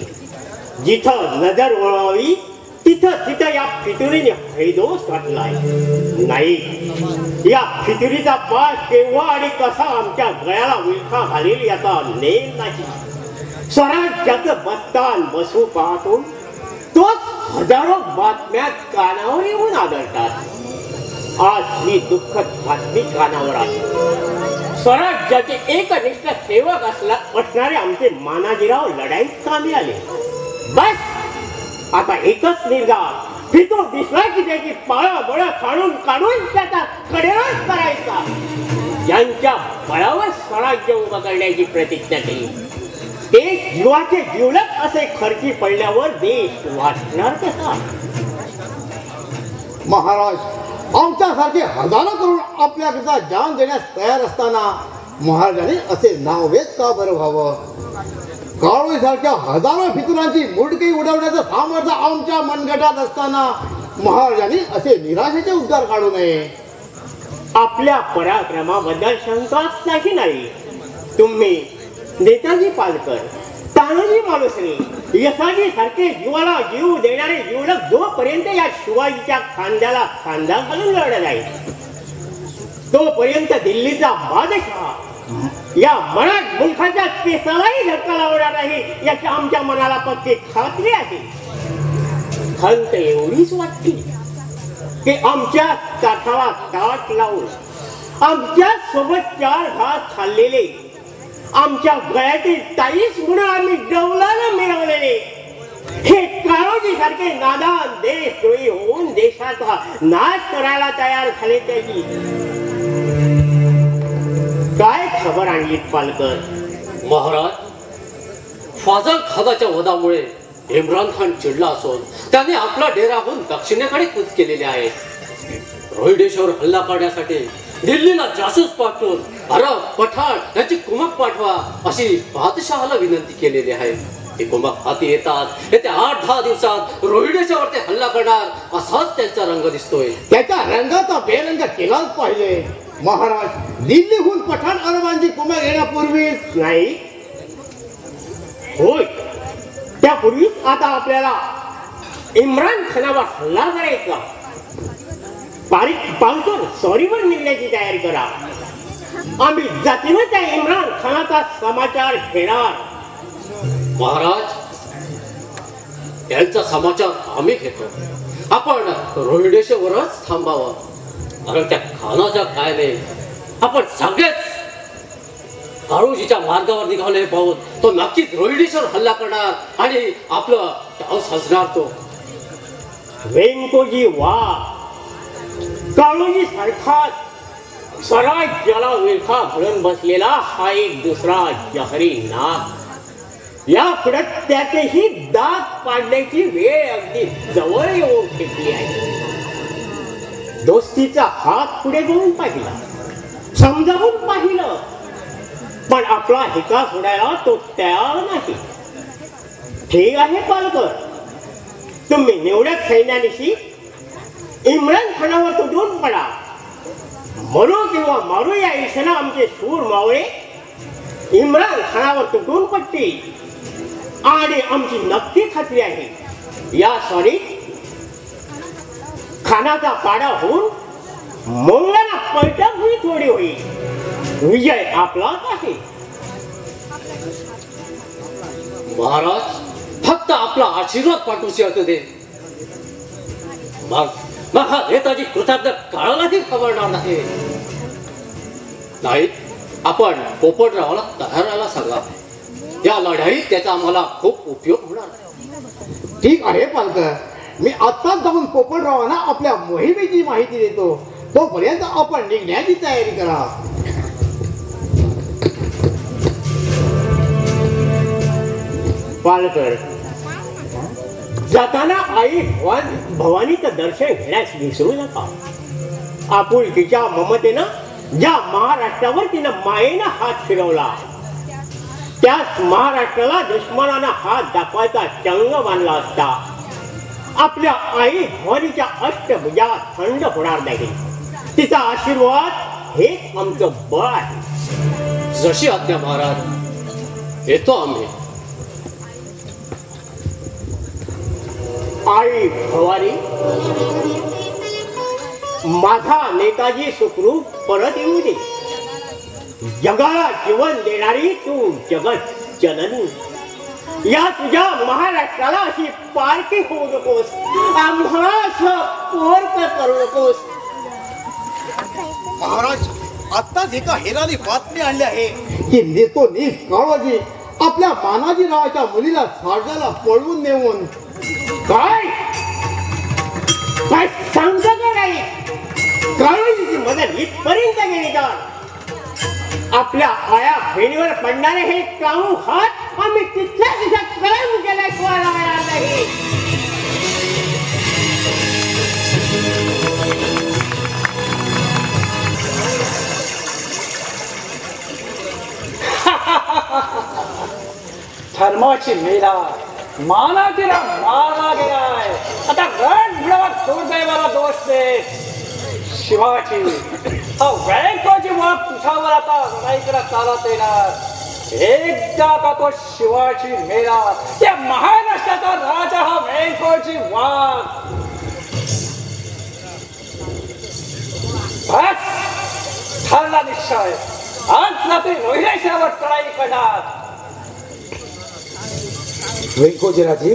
जिथं नजर वळवावी तिथं तिथं या फितुरीने हैदोस घातलाय. नाही, या फितुरीचा पास केव्हा आणि कसा आमच्या गळ्याला उलखा घालेल याचा नेम नाही. स्वराज्याचं बस्तान बसू पाहतो तोच हजारो बातम्या कानावर येऊन आदळतात. आज ही दुःखद बातमी कानावर आली. स्वराज्याचे एकनिष्ठ सेवक असणारे आमचे मानाजीराव लढाईत कामी आले. बस, आता एकच निर्धार. फितूर दिसला की त्याची पाळं बळ काढून त्याचा कडेराच करायचा. ज्यांच्या बळावर स्वराज्य उभं करण्याची प्रतिज्ञा केली ते जीवाचे जिवलग असे खर्ची पडल्यावर देश वाचणार कसा? महाराज, आमच्यासारखे हजारो करून आपल्याकरता जान देण्यास तयार असताना महाराजांनी असे नावेच का बरं व्हावं? काळोखीसारख्या हजारो फितुरांची मुंडकी उडवण्याचं सामर्थ्य आमच्या मनगटात असताना महाराजांनी असे निराशेचे उद्गार काढू नये. आपल्या पराक्रमाबद्दल शंकाच नाही. तुम्ही नेताजी पालकर, तानाजी मालुसरे, यशाजी सारखे जीवाला जीव देणारे जीवलग जोपर्यंत या शिवाजीच्या खांद्याला खांदा घालून लढत आहे तोपर्यंत दिल्लीचा बादशाह या मराठ मुलखाच्या केसालाही धक्का लावणार नाही याची आमच्या मनाला पक्की खात्री आहे. खंत एवढीच वाटते की आमच्या काठाला ताट लावून आमच्या सोबत 4 घास खाल्लेले, आमच्या गळ्यातील ताईस म्हणून आम्ही डौलानं मिळवलेले हे काळोजी सारखे नादान देशद्रोही होऊन देशाचा नाश करायला तयार झाले त्याची काय खबर आणली पालकर? महाराज, फाजल खानाच्या वधामुळे इम्रान खान चिडला असून त्याने आपला डेराहून दक्षिणेकडे कूच केलेले आहे. रोहिडेश्वर हल्ला करण्यासाठी दिल्लीला जासूस पाठवून अरब पठाण याची कुमक पाठवा अशी बादशहाला विनंती केलेली आहे. ते कुमक हाती येतात येत्या 8-10 दिवसात रोहिडेश्वर ते हल्ला करणार असाच त्यांचा रंग दिसतोय. त्याच्या रंगाचा बेरंग केलाच पाहिजे. महाराज, दिल्लीहून पठाण अरबांची कुमक येण्यापूर्वीच नाही होय, त्यापूर्वीच आता आपल्याला इम्रान खानावर हल्ला करायचा. पालकर सॉरीवर निघण्याची तयारी करा. आम्ही जातीनं त्या इम्रान खानाचा समाचार घेणार. महाराज, त्यांचा समाचार आम्ही घेतो. आपण रोहिडेश्वरच थांबावं. कारण त्या खानाच्या काय नाही, आपण सगळेच काळोजीच्या मार्गावर निघाले पाहून तो नक्कीच रोहिडेश्वर हल्ला करणार आणि आपलं डाव साजणार. तो व्यंकोजी वा काळोजी सारखा स्वराज्याला विळखा घालून बसलेला हा एक दुसरा जहरी नाग या त्याचेही दात पाडण्याची वेळ अगदी जवळ येऊन ठेपली आहे. दोस्तीचा हात पुढे घेऊन पाहिला, समजावून पाहिलं, पण आपला हिका सोडायला तो तयार नाही. ठीक आहे पालकर, तुम्ही निवडक सैन्यानिशी इम्रान खानावर तुटून पडा. मरो किंवा मारू या इशाना आमचे शूर मावळे इम्रान खानावर तुटून पडतील आणि आमची नक्की खात्री आहे या स्वारीत खानाचा पाडा होऊन मोंगलांना पैठण होई थोडी होईल. विजय आपलाच आहे. महाराज, फक्त आपला आशीर्वाद पाठवूशी असू दे. मग हा नेताजी कृतज्ञ काळालाही खबरणार नाही. आपण पोपटरावाला तयाराला सांगा. या लढाईत त्याचा आम्हाला खूप उपयोग होणार. ठीक आहे पालकर, मी आत्ताच जाऊन पोपटरावांना आपल्या मोहिमेची माहिती देतो. तोपर्यंत आपण निघण्याची तयारी करा. पालकर, जाताना आई भवानीचं दर्शन घेण्यास विसरू नका. आपुलकीच्या ममतेनं ज्या महाराष्ट्रावर तिनं मायेनं हात फिरवला त्याच महाराष्ट्राला दुश्मनानं हात दाखवायचा चंग मानला असता आपल्या आई भवानीच्या अष्टभुजात थंड होणार नाही. तिचा आशीर्वाद हेच आमचं बळ आहे. जशी आज्ञा महाराज, येतो आम्ही. आई भवानी, माझा नेताजी सुखरूप परत येऊ दे. जगाला जीवन देणारी तू जगत जननी, या तुझ्या महाराष्ट्राला अशी पारखी होऊ नकोस. आम्हाला असं पोरक करू नकोस. महाराज, आत्ताच एका हेराने बातमी आणली आहे की नेतो नीस काळोजी आपल्या मानाजीरावाच्या मुलीला सारजाला पळवून नेऊन काय काय सांगता का नाही? काळोजीची मदत इथपर्यंत गेली तर आपल्या आया बहिणीवर पडणारे हे काळू हात आम्ही तिथल्या तिथं कळून गेल्याशिवाय राहणार नाही. धर्माची मेला मानाजीला मारला गेलाय. आता रण मिळवत दुर्दैवाला दोष दे. शिवाची व्यंकोची वाट तुझ्यावर आता लढाईकडे चालत येणार. एकदा का तो शिवाची मेला त्या महाराष्ट्राचा राजा हा व्यंकोची वाट. बस ठरला निश्चय. आज रात्री रोहिणेश्वरावर चढाई करणार. व्यंकोजी राजे,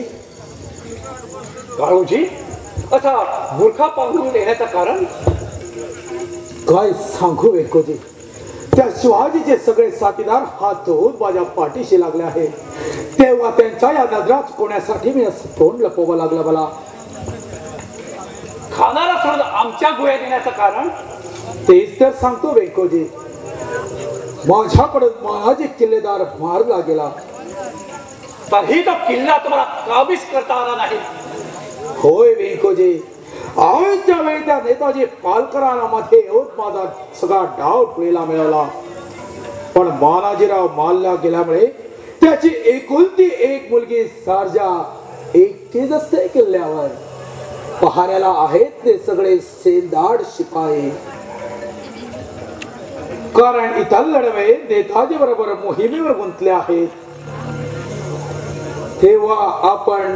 काळूजी असा मूर्खा पांघरून येण्याचं कारण काय सांगू व्यंकोजी. त्या शिवाजीचे सगळे साथीदार हात धुवून माझ्या पाठीशी लागले आहे. तेव्हा त्यांच्या या नजरा चुकवण्यासाठी मी असं तोंड लपवावं लागलं मला. खानाला सोडून आमच्या गुहेत येण्याचं कारण तेच तर सांगतो व्यंकोजी. माझ्याकडून महाराज किल्लेदार मारला गेला. तरीही तो किल्ला तुम्हाला काबीज करता आला नाही. होय व्यंकोजी, आजच्या वेळी त्या नेताजी पालकरांमध्ये येऊन माझा सगळा डाव टोळीला मिळवला. पण मानाजीराव मारला गेल्यामुळे त्याची एकुलती एक मुलगी सारजा एकटीच असते किल्ल्यावर. पहाऱ्याला आहेत ते सगळे सेंदाड शिपाई. कारण इतर लढवे नेताजी बरोबर मोहिमेवर गुंतले आहेत. तेव्हा आपण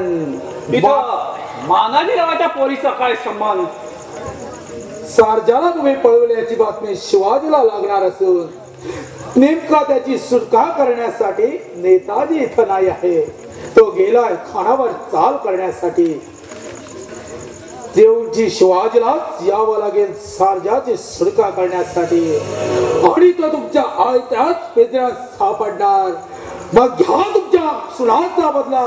मानाजी रावाच्या पोरीचा काय संबंध? सारजाला तुम्ही पळवल्याची बातमी शिवाजीला लागणार असून नेमका त्याची सुटका करण्यासाठी नेताजी इथं नाही आहे. तो गेलाय खानावर चाल करण्यासाठी. देवजी शिवाजीलाच यावं लागेल सारजाची सुटका करण्यासाठी. आणि तो तुमच्या आयत्याच पिंजऱ्यात सापडणार. मग घ्या तुमच्या सुनाचा बदला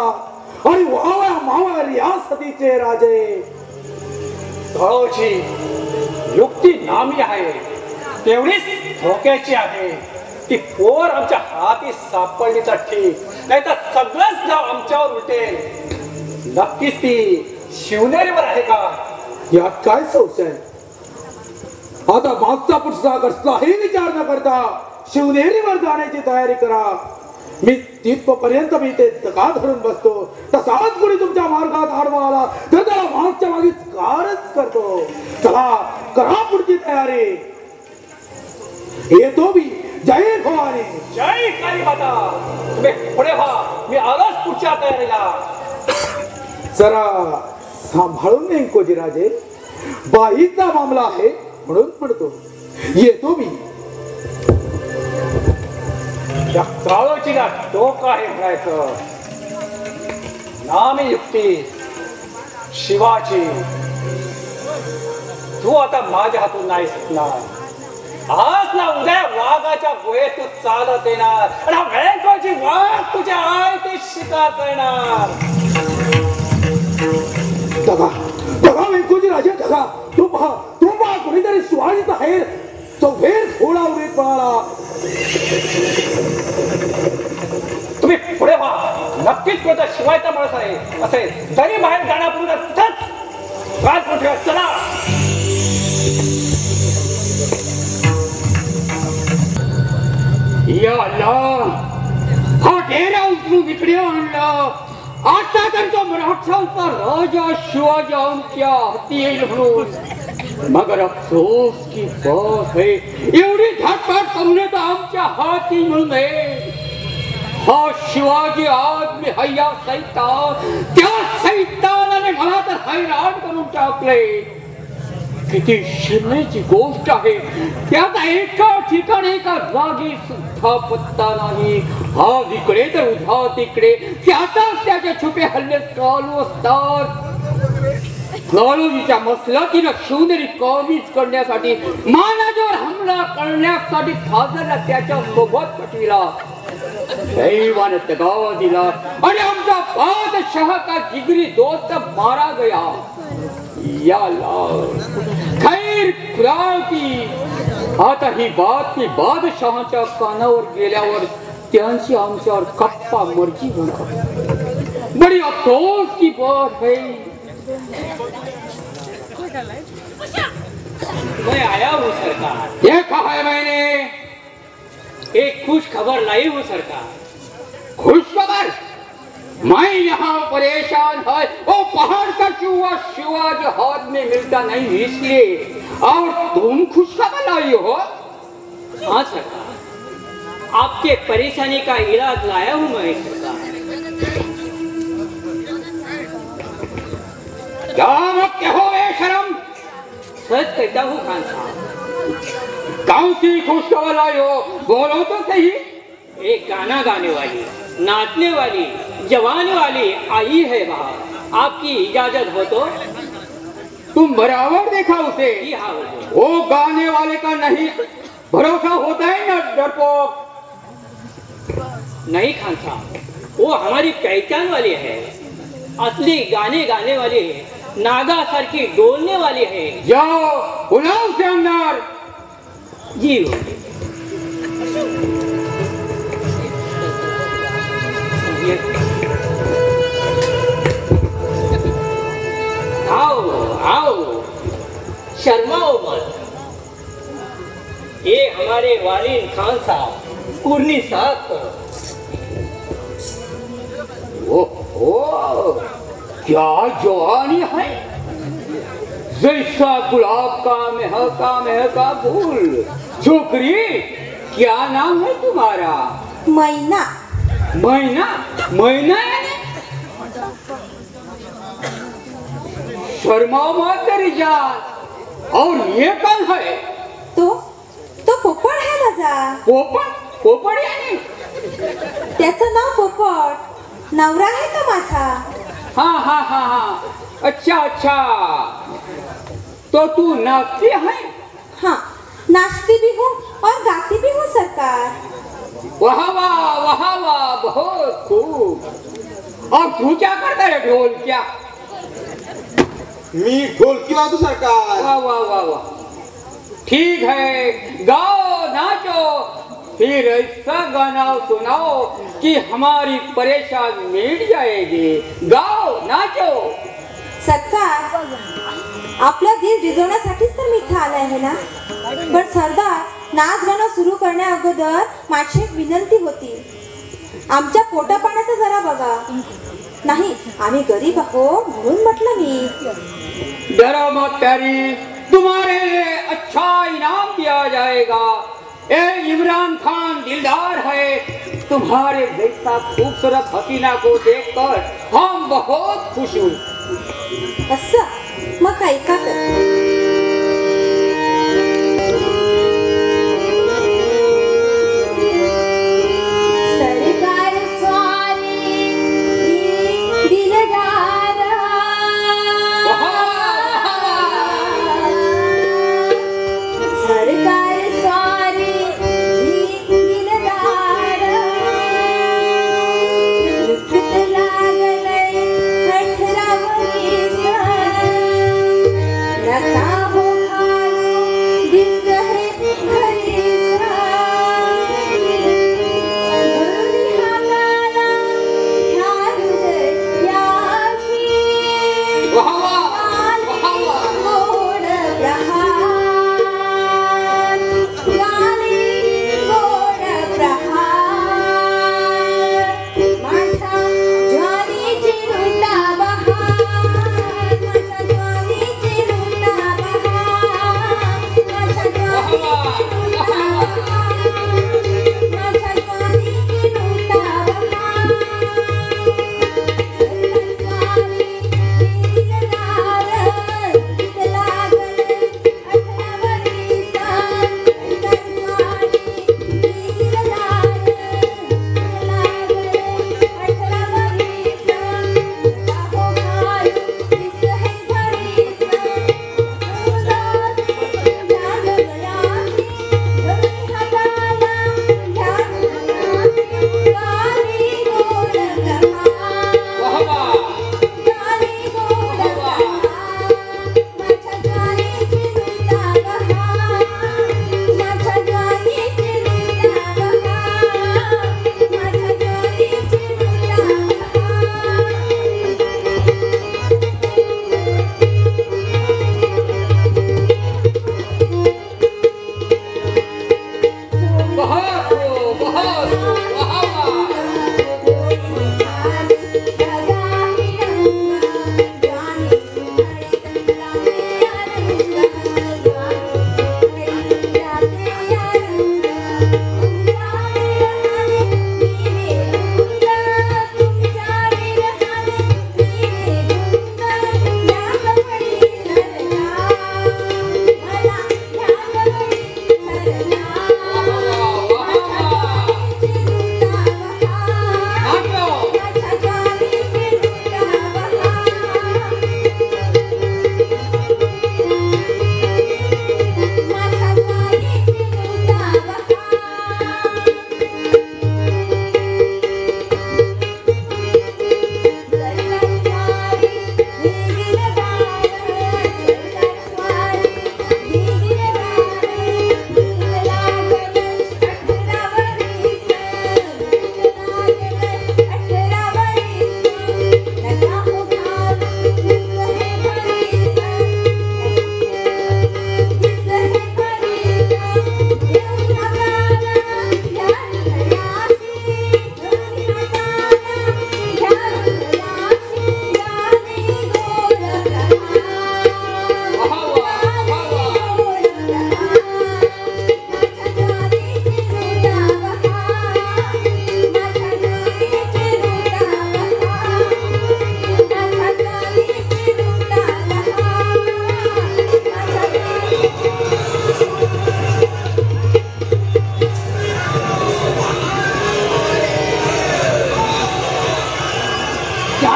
आणि व्हाव्या मावा रियासतीचे राजे. काळोजी युक्ती नामी आहे, तेवढीच धोक्याची आहे. ती पोर आमच्या हाती सापडली तर ठीक, नाही तर सगळंच नाव आमच्यावर उलटेल. नक्कीच ती शिवनेरीवर आहे का यात काय संशय. आता मागचा पुढचा कसलाही विचार न करता शिवनेरीवर जाण्याची तयारी करा. मी तिथपर्यंत मी ते दगा धरून बसतो. तसाच कोणी तुमच्या मार्गात आडवा आला तर त्याला मागच्या मागेच कारच करतो. चला करा पुढची तयारी. येतो मी. जय भवानी. जय काली माता. तुम्ही पुढे व्हा, मी आलोच पुढच्या तयारीला. जरा सांभाळून व्यंकोजी राजे, बाईचा मामला आहे म्हणून म्हणतो. येतो मी. या काळोजीला डोकं आहे म्हणायचं. नामी युक्ती शिवाची. तू आता माझ्या हातून नाही सुटणार. आज ना उद्या वाघाच्या गुहेत तू चालत येणार आणि व्यंकोजी वाघ तुझ्या आय ते शिकार करणार. दगा दगा व्यंकोजी राजे दगा. तू पहा कोणीतरी शिवाजीचा हेर चौफेर थोडा उडीत पळाला. तुम्ही पुढे व्हा. नक्कीच कोणता शिवायचा माणूस आहे असेल तरी बाहेर जाण्यापूर्वी तिथंच काय कुठे. चला. या हा डेरा उचलून इकडे आणला. आता तर तो मराठांचा राजा शिवाजी आमच्या हाती येईल म्हणून. मगर अफसोस की बात है, एवढी झटपट कमनेत आमच्या हाती म्हणून नये. हा शिवाजी आज मी हय्या सैतान, त्या सैतानाने मला तर हैराण करून टाकले. किती शिरण्याची गोष्ट आहे. त्याचा एका ठिकाणी एका जागी सुद्धा पत्ता नाही. हा इकडे तर उधा तिकडे. त्यातच त्याचे छुपे हल्ले चालू असतात. काळोजीच्या मसलतीनं शिवनेरी काबीज करण्यासाठी, मानाजीवर हमला करण्यासाठी फाजरला त्याच्या सोबत पटविला. दैवाने दगा दिला आणि आमचा बादशाह का जिगरी दोस्त मारा गया. या खैर खुदा की आता ही बातमी बादशहाच्या कानावर गेल्यावर त्यांची आमच्यावर कप्पा मर्जी होणार. बड़ी अफसोस की बात है. मैं आया हूँ सरकार. देखा है मैंने, एक खुश खबर लाई हूँ सरकार. खुश खबर. मैं यहाँ परेशान है. वो पहाड़ का चूहा शिवाजी हाथ में मिलता नहीं इसलिए. और तुम खुश खबर लाई हो. हाँ सरकार, आपके परेशानी का इलाज लाया हूँ मैं सरकार. क्या हो बेशरम. सच कहता हूँ खान साहब. कौन सी खुश खबर लाई हो, बोलो तो सही. एक गाना गाने वाली, नाचने वाली, जवान वाली आई है बाहर. आपकी इजाजत हो तो. तुम बराबर देखा उसे. जी हाँ. वो गाने वाले का नहीं भरोसा होता है ना डरपोक. नहीं खान साहब, वो हमारी पहचान वाले है. असली गाने गाने वाले है. नागा सर की डोलने वाले है. जाओ बुलाओ से अंदर. जी आओ आओ, शर्माओ मत. ये हमारे वालिद खान साहब, कुर्नी साहब. ओह, क्या जवानी है. जैसा गुलाब का महका फूल. छोकरी, क्या नाम है तुम्हारा. मैना. मैना. मैना यानी शर्माओ मत तेरी जान. और ये कौन है. तो पोपट आहे माझा. पोपट. पोपट यानी त्याचं नाव पोपट. नवरा आहे तो माझा. हाँ हाँ हाँ हाँ. अच्छा अच्छा, तो तू नाचती है. हाँ, नाचती भी हूँ और गाती भी हूँ सरकार. वाह वाह वाह वाह, बहुत खूब. और तू क्या करता है ढोल. क्या. मी ढोलकी वाजू सरकार. वाह वाह वाह वाह. ठीक है, गाओ नाचो. फिर ऐसा गाना सुनाओ कि हमारी परेशानी मिट जाएगी. गाओ नाचो. सरकार, आपला दिल रिझवण्यासाठीच तर मी इथे आले आहे ना. पण सरदार, नाच गाणं सुरू करण्या अगोदर माझी एक विनंती होती. आमच्या पोटापाण्याचं जरा बघा. नाही, आम्ही गरीब आहोत म्हणून म्हटलं मी. डरो मत प्यारी, तुम्हारे लिए अच्छा इनाम दिया जाएगा. ए इमरान खान दिलदार है. तुम्हारे जैसा खूबसूरत हसीना को देखकर हम बहुत खुश हुए. असं मग ऐका तर.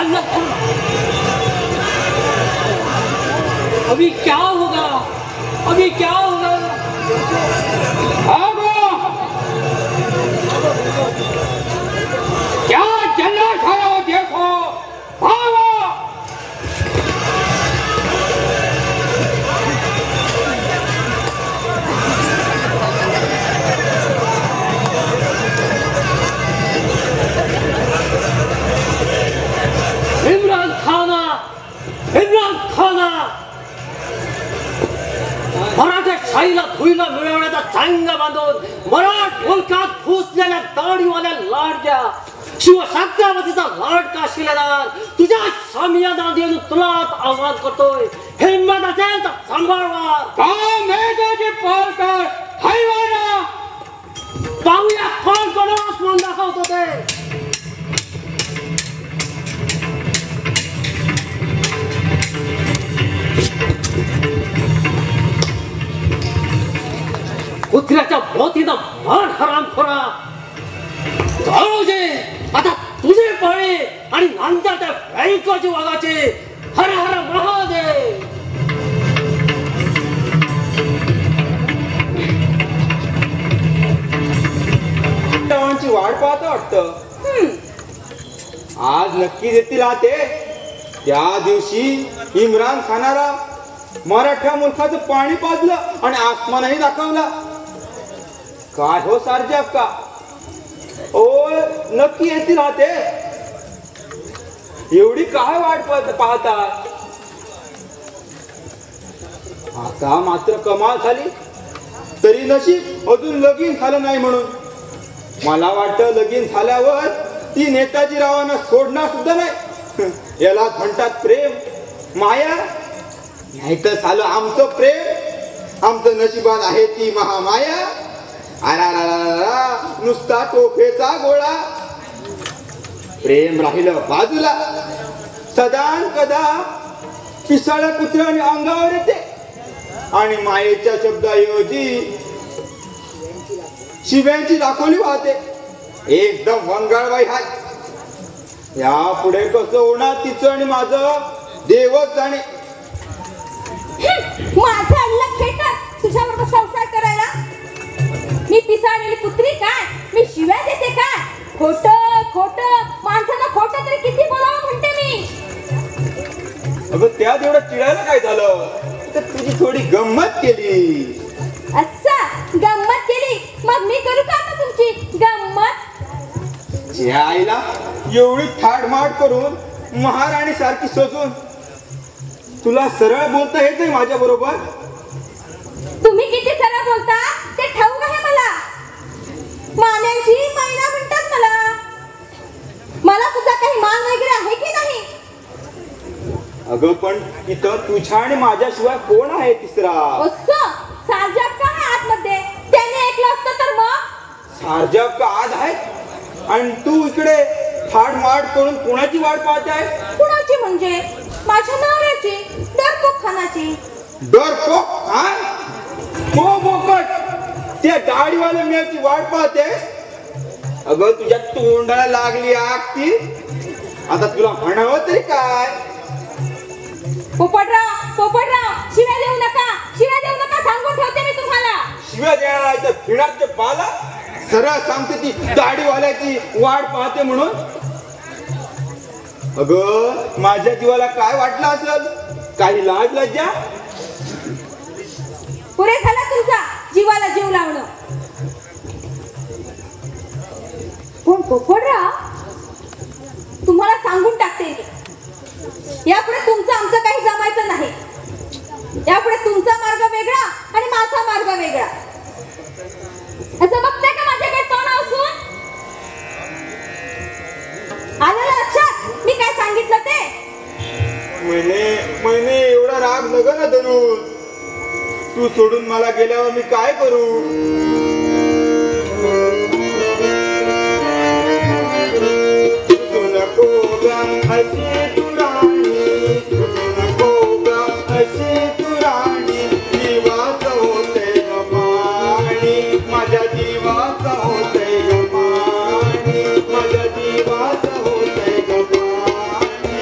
मारला। अभी क्या होगा, अभी क्या होगा? क्या जल्ला छाया हो देखो, भागो। इमरान खाना, इमरान खाना मराठा शाहीला धुईला मिळवण्याचा चांगला बांधून मराठ मुलकात घुसलेल्या दाढीवाल्या लाडक्या शिवछत्रपतीचा लाड काशिलेदार तुझ्या सामियाना देऊन तुलाच आव्हान करतोय, हिंमत असेल तर सांभाळवा। काम है तुझे पालकर हैवाना, पाहूया कोण कोण आसमान दाखवतो ते। कुत्र्याच्या मोतीनं मार हरामखोरा, जाळोजे आता तुझे पाळे आणि नंतर त्या बैंकाचे वागाचे। हर हर महादेव। ची वाट पाहत वाटतं आज नक्कीच येतील ते। त्या दिवशी इम्रान खानाला मराठा मुलखाचं पाणी पाजलं आणि आसमानही दाखवला। काय हो सारजाब का ओ नक्की येतील ते। एवढी काय वाट पाहता? आता मात्र कमाल झाली, तरी नशीब अजून लगीन झालं नाही म्हणून। मला वाटतं लगीन झाल्यावर ती नेताजी रावांना सोडणार सुद्धा नाही। याला म्हणतात प्रेम, माया नाहीतर झालं आमचं प्रेम। आमचं नशिबात आहे ती महामाया। अरा नुसता तोफेचा गोळा, प्रेम राहिलं बाजूला। सदान कदा पिसाळ्या कुत्र्याने अंगावर येते आणि मायेच्या शब्दाऐवजी शिव्यांची दाखवली वाहते। एकदम वंगाळबाई हाय। या पुढे कसं होणार तिचं आणि माझं देवच जाणे। माझं अल्लग खेटर तुझ्याबरोबर संसार करायला? मी पिसाळलेली पुत्री काय? मी शिव्या देते काय? खोट खोट माणसानं खोट तरी किती बोलावं म्हणते मी। अगं त्या तेवढं चिडायला काय झालं? तर तुझी थोडी गंमत केली। असं गंमत केली मग मी करू का आता तुमची गंमत? जे आईला एवढी थाटमाट करून महाराणी सारखी सजून तुला सरळ बोलता येत नाही माझ्या बरोबर? तुम्ही किती सरळ बोलता ते ठाऊक आहे मला। मान्यांची मैना म्हणतात मला। मला सुद्धा काही मान वगैरे आहे की नाही? अगं पण इथं तुझ्या आणि माझ्याशिवाय कोण आहे तिसरा? असं सारजाब का आहे आतमध्ये? त्याने ऐकलं असतं तर मग? सारजाब का आज आहे आणि तू इकडे थाटमाट करून कोणाची वाट पाहते आहे? कुणाची म्हणजे? माझ्या नवऱ्याची, डरपोक खानाची। डरपोक खान? हो बोकट, त्या दाढीवाल्या मेची वाट पाहते? अगं तुझ्या तोंडाला लागली आग ती। आता तुला म्हणावं तरी काय? पोपटराव शिव्या देऊ नका, शिव्या देऊ नका सांगून ठेवते मी तुम्हाला। शिव्या देणार तर फिराचे पाला सरळ सांगते ती दाढीवाल्याची वाट पाहते म्हणून। अगं माझ्या जीवाला काय वाटलं असेल? काही लाज लज्जा? पुरे झाला तुमचा जीवाला जीव लावणं। पण पोपटराव तुम्हाला सांगून टाकते मी, यापुढे तुमचं आमचं काही जमायचं नाही। यापुढे तुमचा मार्ग वेगळा आणि माझा मार्ग वेगळा। असं बघताय का माझ्याकडे तोंड असून? आलं ना लक्षात मी काय सांगितलं ते? महिने एवढा राग नग ना धरून। तू सोडून मला गेल्यावर मी काय करू? तू नको गा अशी तू राणी, तू नको गा अशी तू राणी। जीवाचं होतंय ग पाणी, माझ्या जीवाचं होतंय ग पाणी, माझ्या जीवाचं होतंय ग पाणी।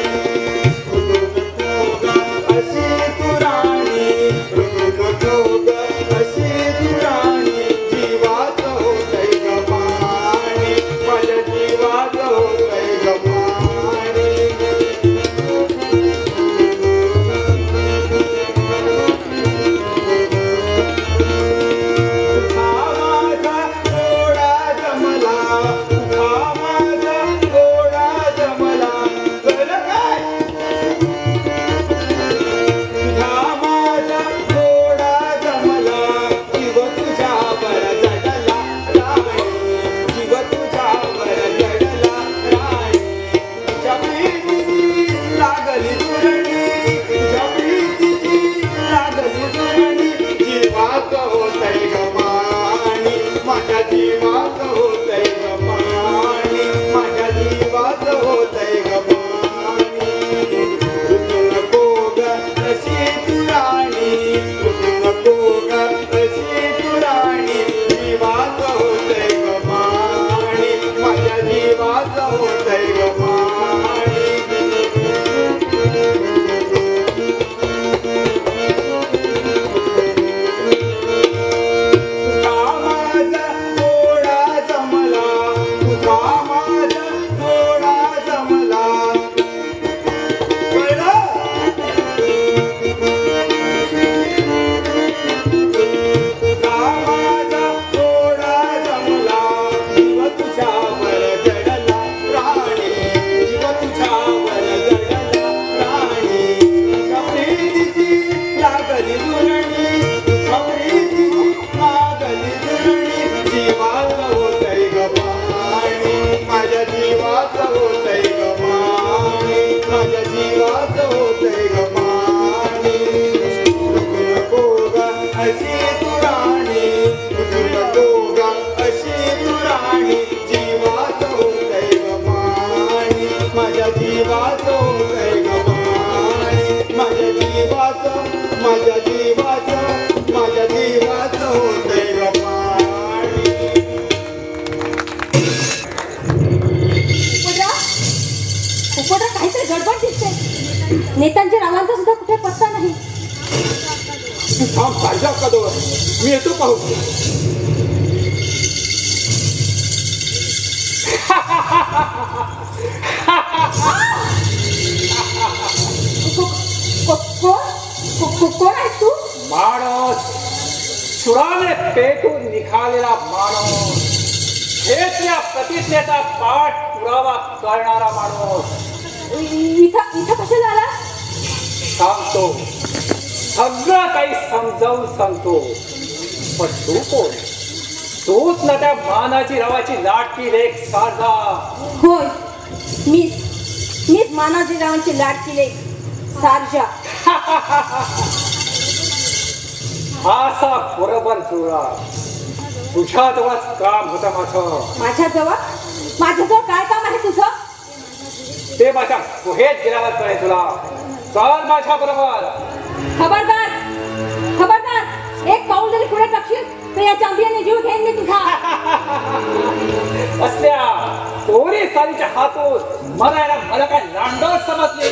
होतय ग माणी नेत्यांच्या नावांचा सुद्धा कुठे पत्ता नाही. मी येतो पाहू. कोण आहेस तू? माणूस, सुराने पेटून निघालेला माणूस, घेतल्या प्रतिज्ञेचा पाठपुरावा करणारा माणूस. इथं कशाला आला? सांगतो, सगळं काही समजावून सांगतो. पण तू कोण? तूच ना त्या मानाजीरावाची लाडकी लेक सारजा. होय, मीच मानाजीरावांची लाडकी लेक सारजा. असा बरोबर जुळला. तुझ्या जवळच काम होतं माझं. माझ्याजवळ काय काम आहे तुझं? ते माझ्या गुहेत गेल्यावर कळेल तुला. चल माझ्या बरोबर. खबरदार, एक पाऊल जरी पुढे टाकशील तर या चांबियाने जीव घेईन मी तुझा. असल्या पोरी सालीच्या हातून मला काय लांडोर समजली.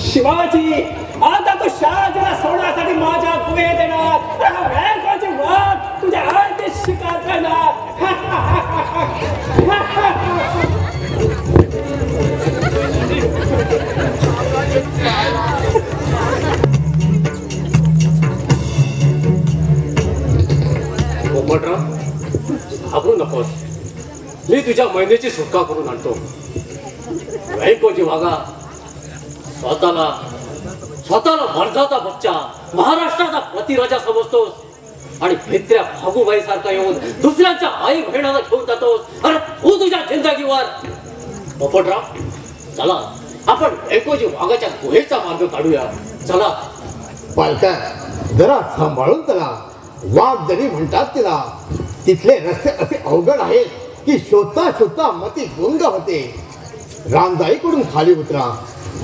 शिवाजी, आता तू शहाजीला सोडण्यासाठी माझ्या गुहेत येणार. वेळची वाट तुझ्या आईची शिकार करणार. पोपटराव, घाबरू नकोस. मी तुझ्या महिन्याची सुटका करून आणतो. वैकोजी वाघा, स्वतःला मर्जाचा बच्चा, महाराष्ट्राचा प्रतिराजा समजतोस आणि भित्र्या भागूबाई सारखा येऊन दुसऱ्यांच्या आई बहिणाला घेऊन जातोस. अरे तू तुझ्या जिंदगीवर. पोपटराव, चला आपण वैकोजी वाघाच्या गुहेचा मार्ग काढूया. चला. पालका, जरा सांभाळून चला. वाघ जरी म्हणतात तिला. तिथले रस्ते असे अवघड आहेत की शोधता मती गुंग होते. रामदाईकडून खाली उतरा,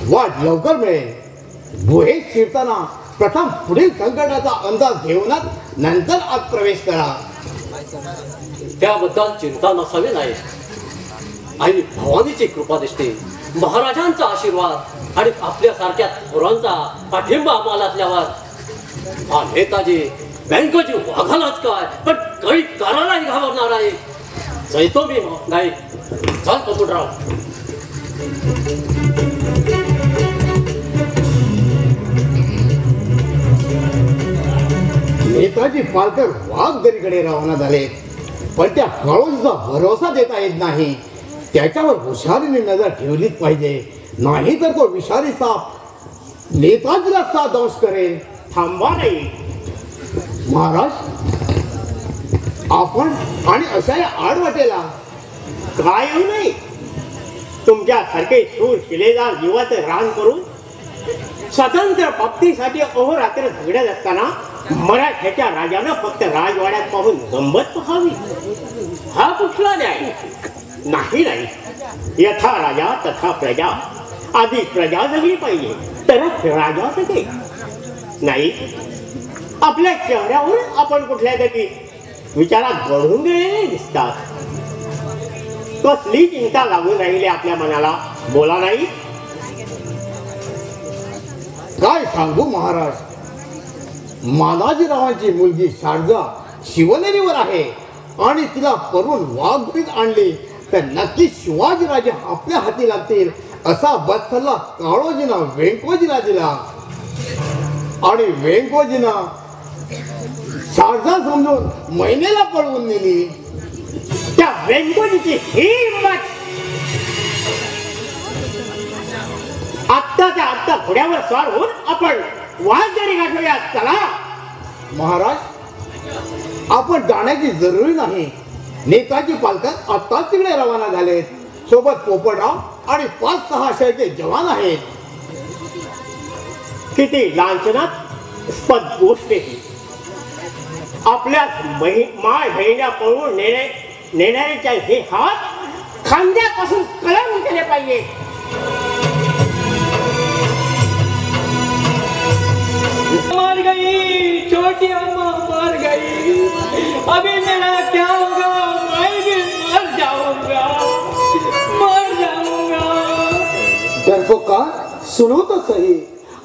वाट लवकर मिळेल. गुहेत शिरताना प्रथम पुढील संकटाचा अंदाज घेऊनच नंतर आत प्रवेश करा. त्याबद्दल चिंता नसावी नाही. आई भवानीची कृपा दिसते, महाराजांचा आशीर्वाद आणि आपल्यासारख्या थोरांचा पाठिंबा आम्हाला असल्यावर हा नेताजी बँकोजी वाघालाच काय पण काही करायलाही घाबरणार आहे. जैतो मी नाही. चल पोपटराव. नेताजी पालकर वाघ दरीकडे रवाना झाले, पण त्या काळोजीचा भरोसा देता येत नाही. त्याच्यावर हुशारीने नजर ठेवलीच पाहिजे, नाही तर तो विषारी साप नेताजीला 7 अंश करेल. थांबा नाही महाराज, आपण आणि अशा या आडवाटेला काय येऊ नाही. तुमच्यासारखे शूर शिलेदार जीवाचं रान करून स्वतंत्र प्राप्तीसाठी अहोरात्र झगडत असताना मराठ्याच्या राजानं फक्त राजवाड्यात पाहून गंमत पाहावी, हा कुठला न्याय? नाही, यथा राजा तथा प्रजा. आधी प्रजा जगली पाहिजे तरच राजा जगेल. नाही, आपल्या चेहऱ्यावर आपण कुठल्या तरी विचारात घडून गेलेले दिसतात. कसली चिंता लागून राहिली आपल्या मनाला, बोला नाही. काय सांगू महाराज, मानाजीरावांची मुलगी शारदा शिवनेरीवर आहे आणि तिला करून वाघबीत आणली तर नक्की शिवाजीराजे आपल्या हाती लागतील असा बत्सल्ला काळोजीनं व्यंकोजीला दिला. आणि व्यंकोजीनं शारदा समजून महिनेला पळवून नेली. त्या व्यंकोजीची ही हिंमत! आत्ताच्या आत्ता घोड्यावर स्वार होऊन आपण वाघजारी गाठूया. चला महाराज, आपण जाण्याची जरुरी नाही. नेताजी पालकात आत्ताच तिकडे रवाना झालेत. सोबत पोपटराव आणि 5-6 शहराचे जवान आहेत. किती लांछनास्पद गोष्ट आहे. आपल्या माय बहिण्या पळवून नेणाऱ्याच्या हे हात खांद्यापासून कलम केले पाहिजे. मर गई छोटी अम्मा, मर गई. अभी मेरा क्या होगा? मैं भी मर जाऊंगा, मर जाऊंगा. डरफोका, सुनो तो सही.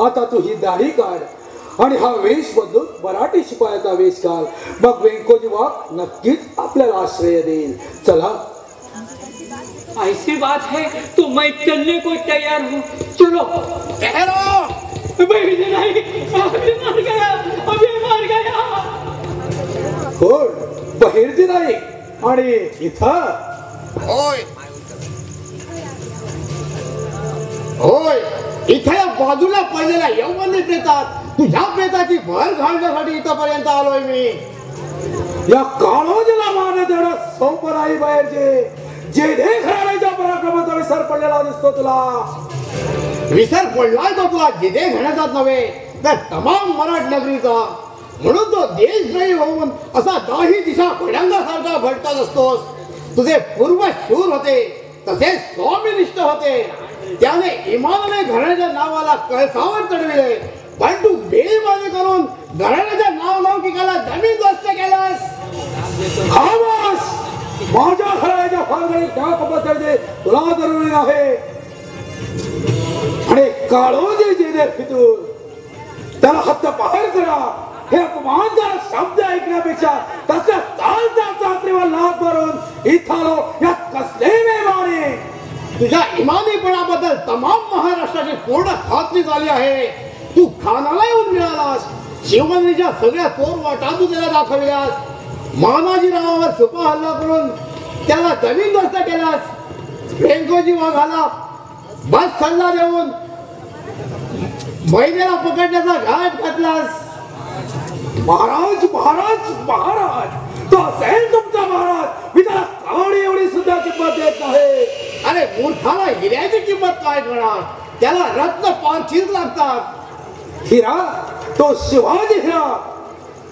आता तू ही दाढी काढ आणि हा वेश बदलून मराठी शिपायाचा वेश घाल. मग व्यंकोजी वाघ नक्कीच आपल्याला आश्रय देईल. चला. ऐसी बात है तो मैं चलने को तैयार हूँ. चलो. नहीं, अभी मर गया, अभी मर गया. कोण? बहिर्जी नाही. आणि इथं होय होय, इथे या बाजूला पडलेल्या यवनी प्रेतात तुझ्या प्रेताची भर घालण्यासाठी इथपर्यंत आलोय मी. या काळोजीला मान देणं सोपं नाही बाहेरचे. जे घराण्याच्या पराक्रमाचा विसर पडलेला दिसतो तुला. विसर पडलाय तो तुला जिथे घेण्याचाच नव्हे तर तमाम मराठ नगरीचा. म्हणून तो देशद्रोही होऊन असा दाही दिशा भडंगासारखा भटकत असतोस. तुझे पूर्वज शूर होते, तसेच स्वामीनिष्ठ होते. त्याने इमानाने घराण्याच्या नावाला कळसावर चढविले, पण तू बेईमानी करून घराण्याच्या नावलौकिकाला जमीनदोस्त केलास. खामोश! माझ्या घराण्याच्या फारगडीत ढाकबद्दल तुला जरुरी आहे. आणि काळोजी जे फितूर त्याला हत्त बाहेर करा. हे अपमानजनक शब्द ऐकण्यापेक्षा तसल्या चालत्या चाकरीवर लाभ मारून इथालो यात कसले बेमाने. तुझ्या इमानीपणाबद्दल तमाम महाराष्ट्राची पूर्ण खात्री झाली आहे. तू खानाला येऊन मिळालास. शिवनेरीच्या सगळ्या चोर वाटा तू त्याला दाखविलास. मानाजीरावावर सुपा हल्ला करून त्याला जमीनदोस्त केलास. व्यंकोजी वाघाला बस सल्ला देऊन महिन्याला पकडण्याचा घाट घातलास. महाराज महाराज महाराज, तो असेल तुमचा महाराज. मी त्याला कावडी एवढी सुद्धा किंमत देत नाही. अरे मूर्खाला हिऱ्याची किंमत काय करणार? त्याला रत्न पारखीच लागतात. हिरा तो शिवाजी हिरा.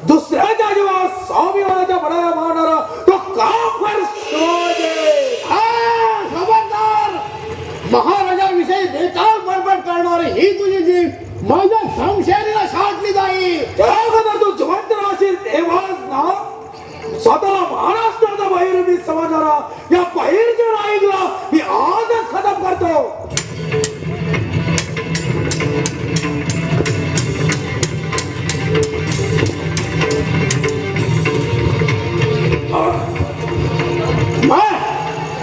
दुसऱ्याच्या जीवावर स्वाभिमानाच्या बडाया मारणारा तो काफर शिवाजी. खबरदार! महाराजांविषयी बेकार बडबड करणारी ही तुझी जीभ माझ्या समशेरीला शाटली जाईल. त्यानंतर तू जिवंत राहशील तेव्हाच ना. स्वतःला महाराष्ट्राचा बहिर्मी समजणारा या बहिर्जी नाईकला मी आजच खतम करतो.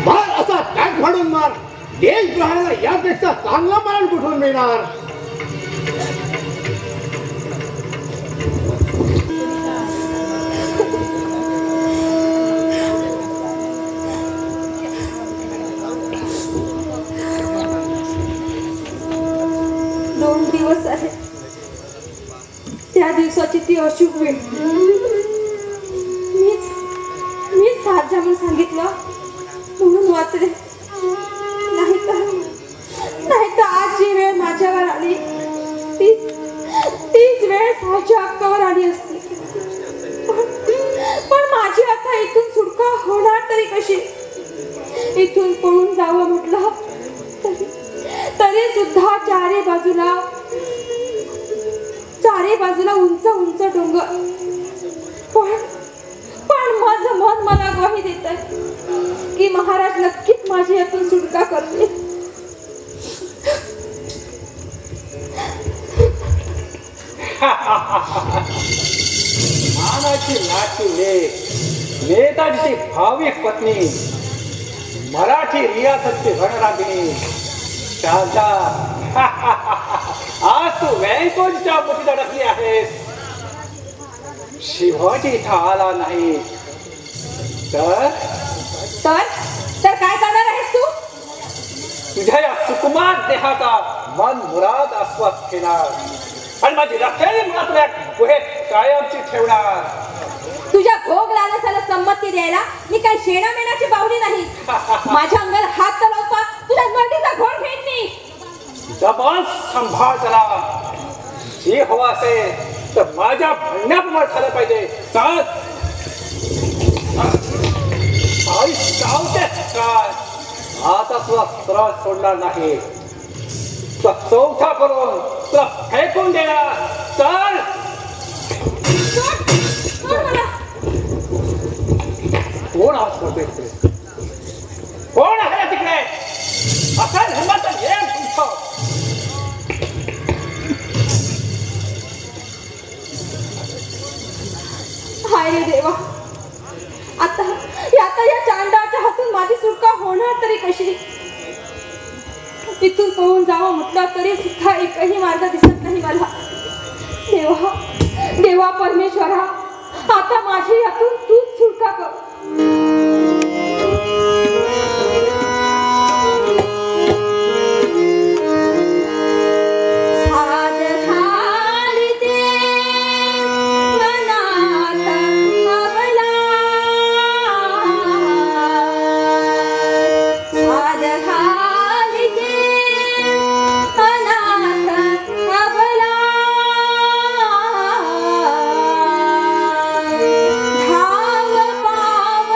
मार असा टॅग फाडून मार. देशद्रोहाला यापेक्षा चांगला मरण कुठून मिळणार? दोन दिवस आहे त्या दिवसाची ती अशुभ वेळ. मीच साथ म्हणून सांगितलं म्हणून वाचले. नाही तर आज जी वेळ माझ्यावर आली तीच वेळ साच्या हक्कावर आली असती. पण माझी आता इथून सुटका होणार तरी कशी? इथून पळून जावं म्हटलं तरी सुद्धा चारी बाजूला उंच उंच डोंगर. पण माझं मन मला ग्वाही देत आहे की महाराज नक्कीच माझी यातून सुटका करते. मानाची लाची लेक, नेताजीची भाविक पत्नी, मराठी रियासतची रणरागिणी शारदा. आज तू वेंकोजीच्या मुठीत अडकली आहेस. शिवाजी इथं आला नाही तर तर काय करणार आहेस तू? तुझ्या या सुकुमार देहाचा मन मुराद आस्वाद घेणार आणि माझी रखेली मात्र गुहेत कायमची ठेवणार. तुझ्या भोग लालसाला संमती द्यायला मी काय शेणा मेणाची बाहुली नाही. माझ्या अंगाला हात चालवता तुझ्या नंदीचा घोड फेडणी. जबान सांभाळ जरा. जी हवा असेल तर माझ्या म्हणण्याप्रमाणे झालं पाहिजे. काय आता तुला सरळ सोडणार नाही. तुला चौथा करून तुला फेकून देणार. चल. कोण आवाज करतोय तिकडे? कोण आहे तिकडे? असा हिंमत ये तुमचं. हाय रे देवा, आता या चांडाच्या हातून माझी सुटका होणार तरी कशी? इथून पळून जावं म्हटलं तरी सुद्धा एकही मार्ग दिसत नाही मला. देवा परमेश्वरा, आता माझी यातून तूच सुटका कर. धाव पाव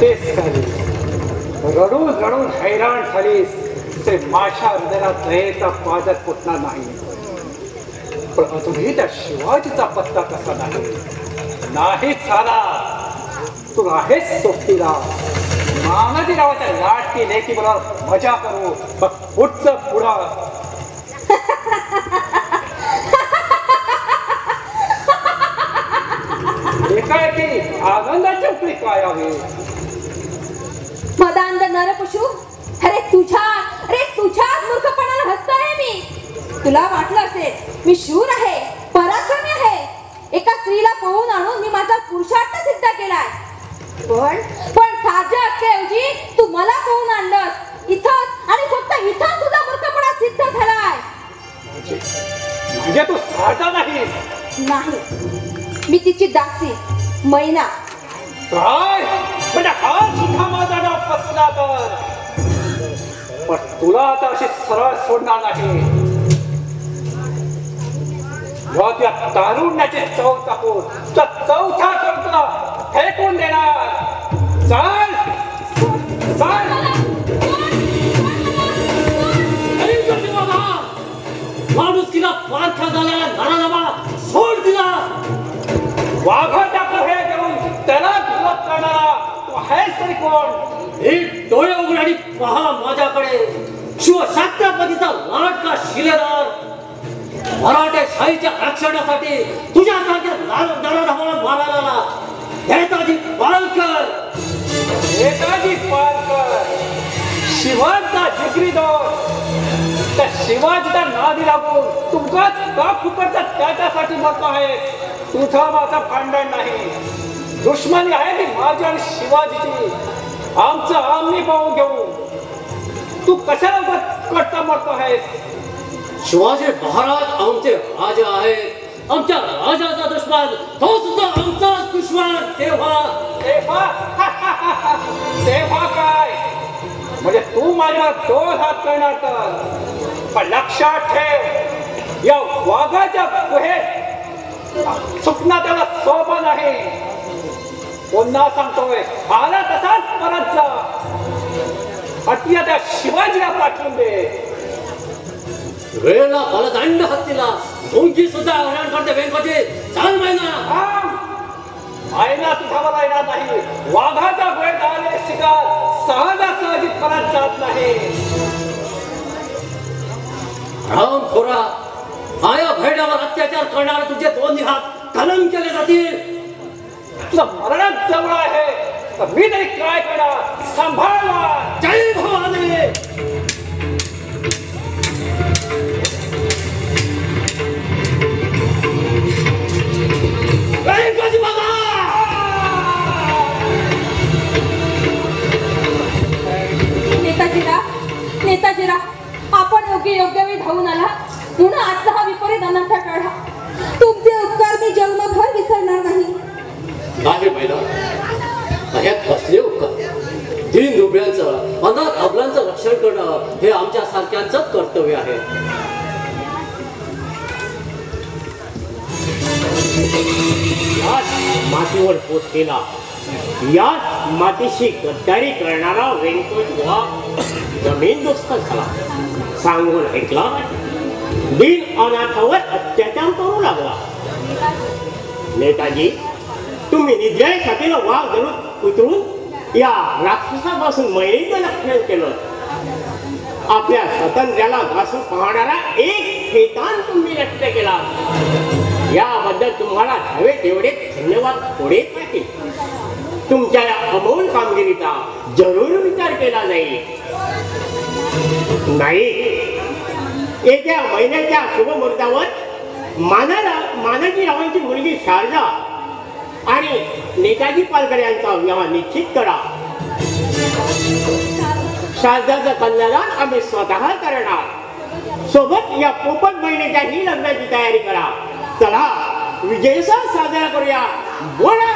तेच झाली. रडून रडून हैराण झालीस ते माझ्या हृदयात दयेचा पाजर फुटणार नाही. पण अजूनही त्या शिवाजीचा पत्ता कसा नाहीच झाला. तू आहेस सोबतीला. मानाजी रावाच्या लाटकी लेकी बरोबर मजा करू. मग पुढचं पुढं. एकाएकी आनंदाची उकळी काय आहे. मदांध नरपशु, अरे तुझ्याच मूर्खपणाला हसतोय मी. तुला वाटलं असेल मी शूर आहे, पराक्रमी आहे. एका स्त्रीला पळवून आणून मी माझा पुरुषार्थ सिद्ध केलाय. पण साध्या अक्केऐवजी तू मला पळवून आणलंस इथंच, आणि फक्त इथंच तुझा मूर्खपणा सिद्ध झालाय. म्हणजे तू साधा नाही. मी तिची दासी मैना. काय म्हणजे हा सुद्धा माझा नाव फसला तर. पण तुला आता अशी सरळ सोडणार नाही. त्या तारुण्याची चव टाकून चौथा करून तुला फेकून देणार. चाल चाल. माणूस तिला पारखा झाला नाराजाबा सोड दिला. वाघाच्या पुढे घेऊन त्याला विरोध करणारा तू आहेस तरी कोण. हे डोळे उघड आणि पहा माझ्याकडे. शिवछत्रपतीचा लाडका शिलेदार. मराठा शाहीच्या रक्षणासाठी तुझ्यासारख्या दाराधावाला मारायला नेताजी पालकर. नेताजी पालकर शिवांचा जिगरी दोस्त. त्या शिवाजीचा नादी लागून तुमकाच का फुकटचा त्याच्यासाठी मत आहे. तुझा माझा भांडण नाही. दुश्मनी आहे ती माझी आणि शिवाजीची. आमचं आम्ही पाहून घेऊ. तू कशाला कटता मरतो आहेस. शिवाजी महाराज आमचे राजा आहेत. आमच्या राजाचा दुश्मन तो सुद्धा आमचाच दुश्मन. तेव्हा काय म्हणजे तू माझ्यावर 2 हात करणार तर. पण लक्षात ठेव, या वाघाच्या गुहेत सुटणं त्याला सोपा नाही. पुन्हा सांगतोय, आला तसाच परत जा. हत्या त्या शिवाजीला पाठवून दे. वेळेला बलदंड हत्तीला मुंगी सुद्धा हरण करते वेंकोजी. चाल मैना. मैना तुझ्यावर येणार नाही. वाघाच्या गुहेत आले शिकार सहजासहजी परत जात नाही. रामखोरा माया भैड्यावर अत्याचार करणारे तुझे 2 हात कलम केले जातील. तुझं मरणच जवळ आहे तर मी तरी काय करणार. सांभाळवा. जय भवानी. वेंकोजी बाबा. नेताजीरा आपण योग्य वेळी धावून आला म्हणून आजचा हा विपरीत अनर्थ टळला. तुमचे उपकार मी जन्मभर विसरणार नाही. नाही महिला, ह्यात कसले उपकार. दीन दुबळ्यांचं अनाथ अबलांचं रक्षण करणं हे आमच्या सारख्यांचंच कर्तव्य आहे. मातीवर पोट केला. याच मातीशी गद्दारी करणारा व्यंकटवा जमीनदोस्त झाला. सांगून ऐकला. दीन अनाथावर अत्याचार करू लागला. नेताजी, तुम्ही निद्रेसाठी वाघ धरून उतरून या राक्षसापासून मैलीचं लक्षण केलं. आपल्या स्वातंत्र्याला घासून पाहणारा एक खेतान तुम्ही व्यक्त केला. याबद्दल तुम्हाला हवे तेवढे धन्यवाद थोडेच नाही. तुमच्या या अमोल कामगिरीचा जरूर विचार केला जाईल. नाही, येत्या महिन्याच्या शुभमुहूर्तावर मानाजी रावांची मुलगी शारदा आणि नेताजी पालकर यांचा विवाह निश्चित करा. शारदाचं कन्यादान आम्ही स्वतः करणार. सोबत या पोपट बहिणीच्याही लग्नाची तयारी करा. चला विजयोत्सव साजरा करूया. बोला.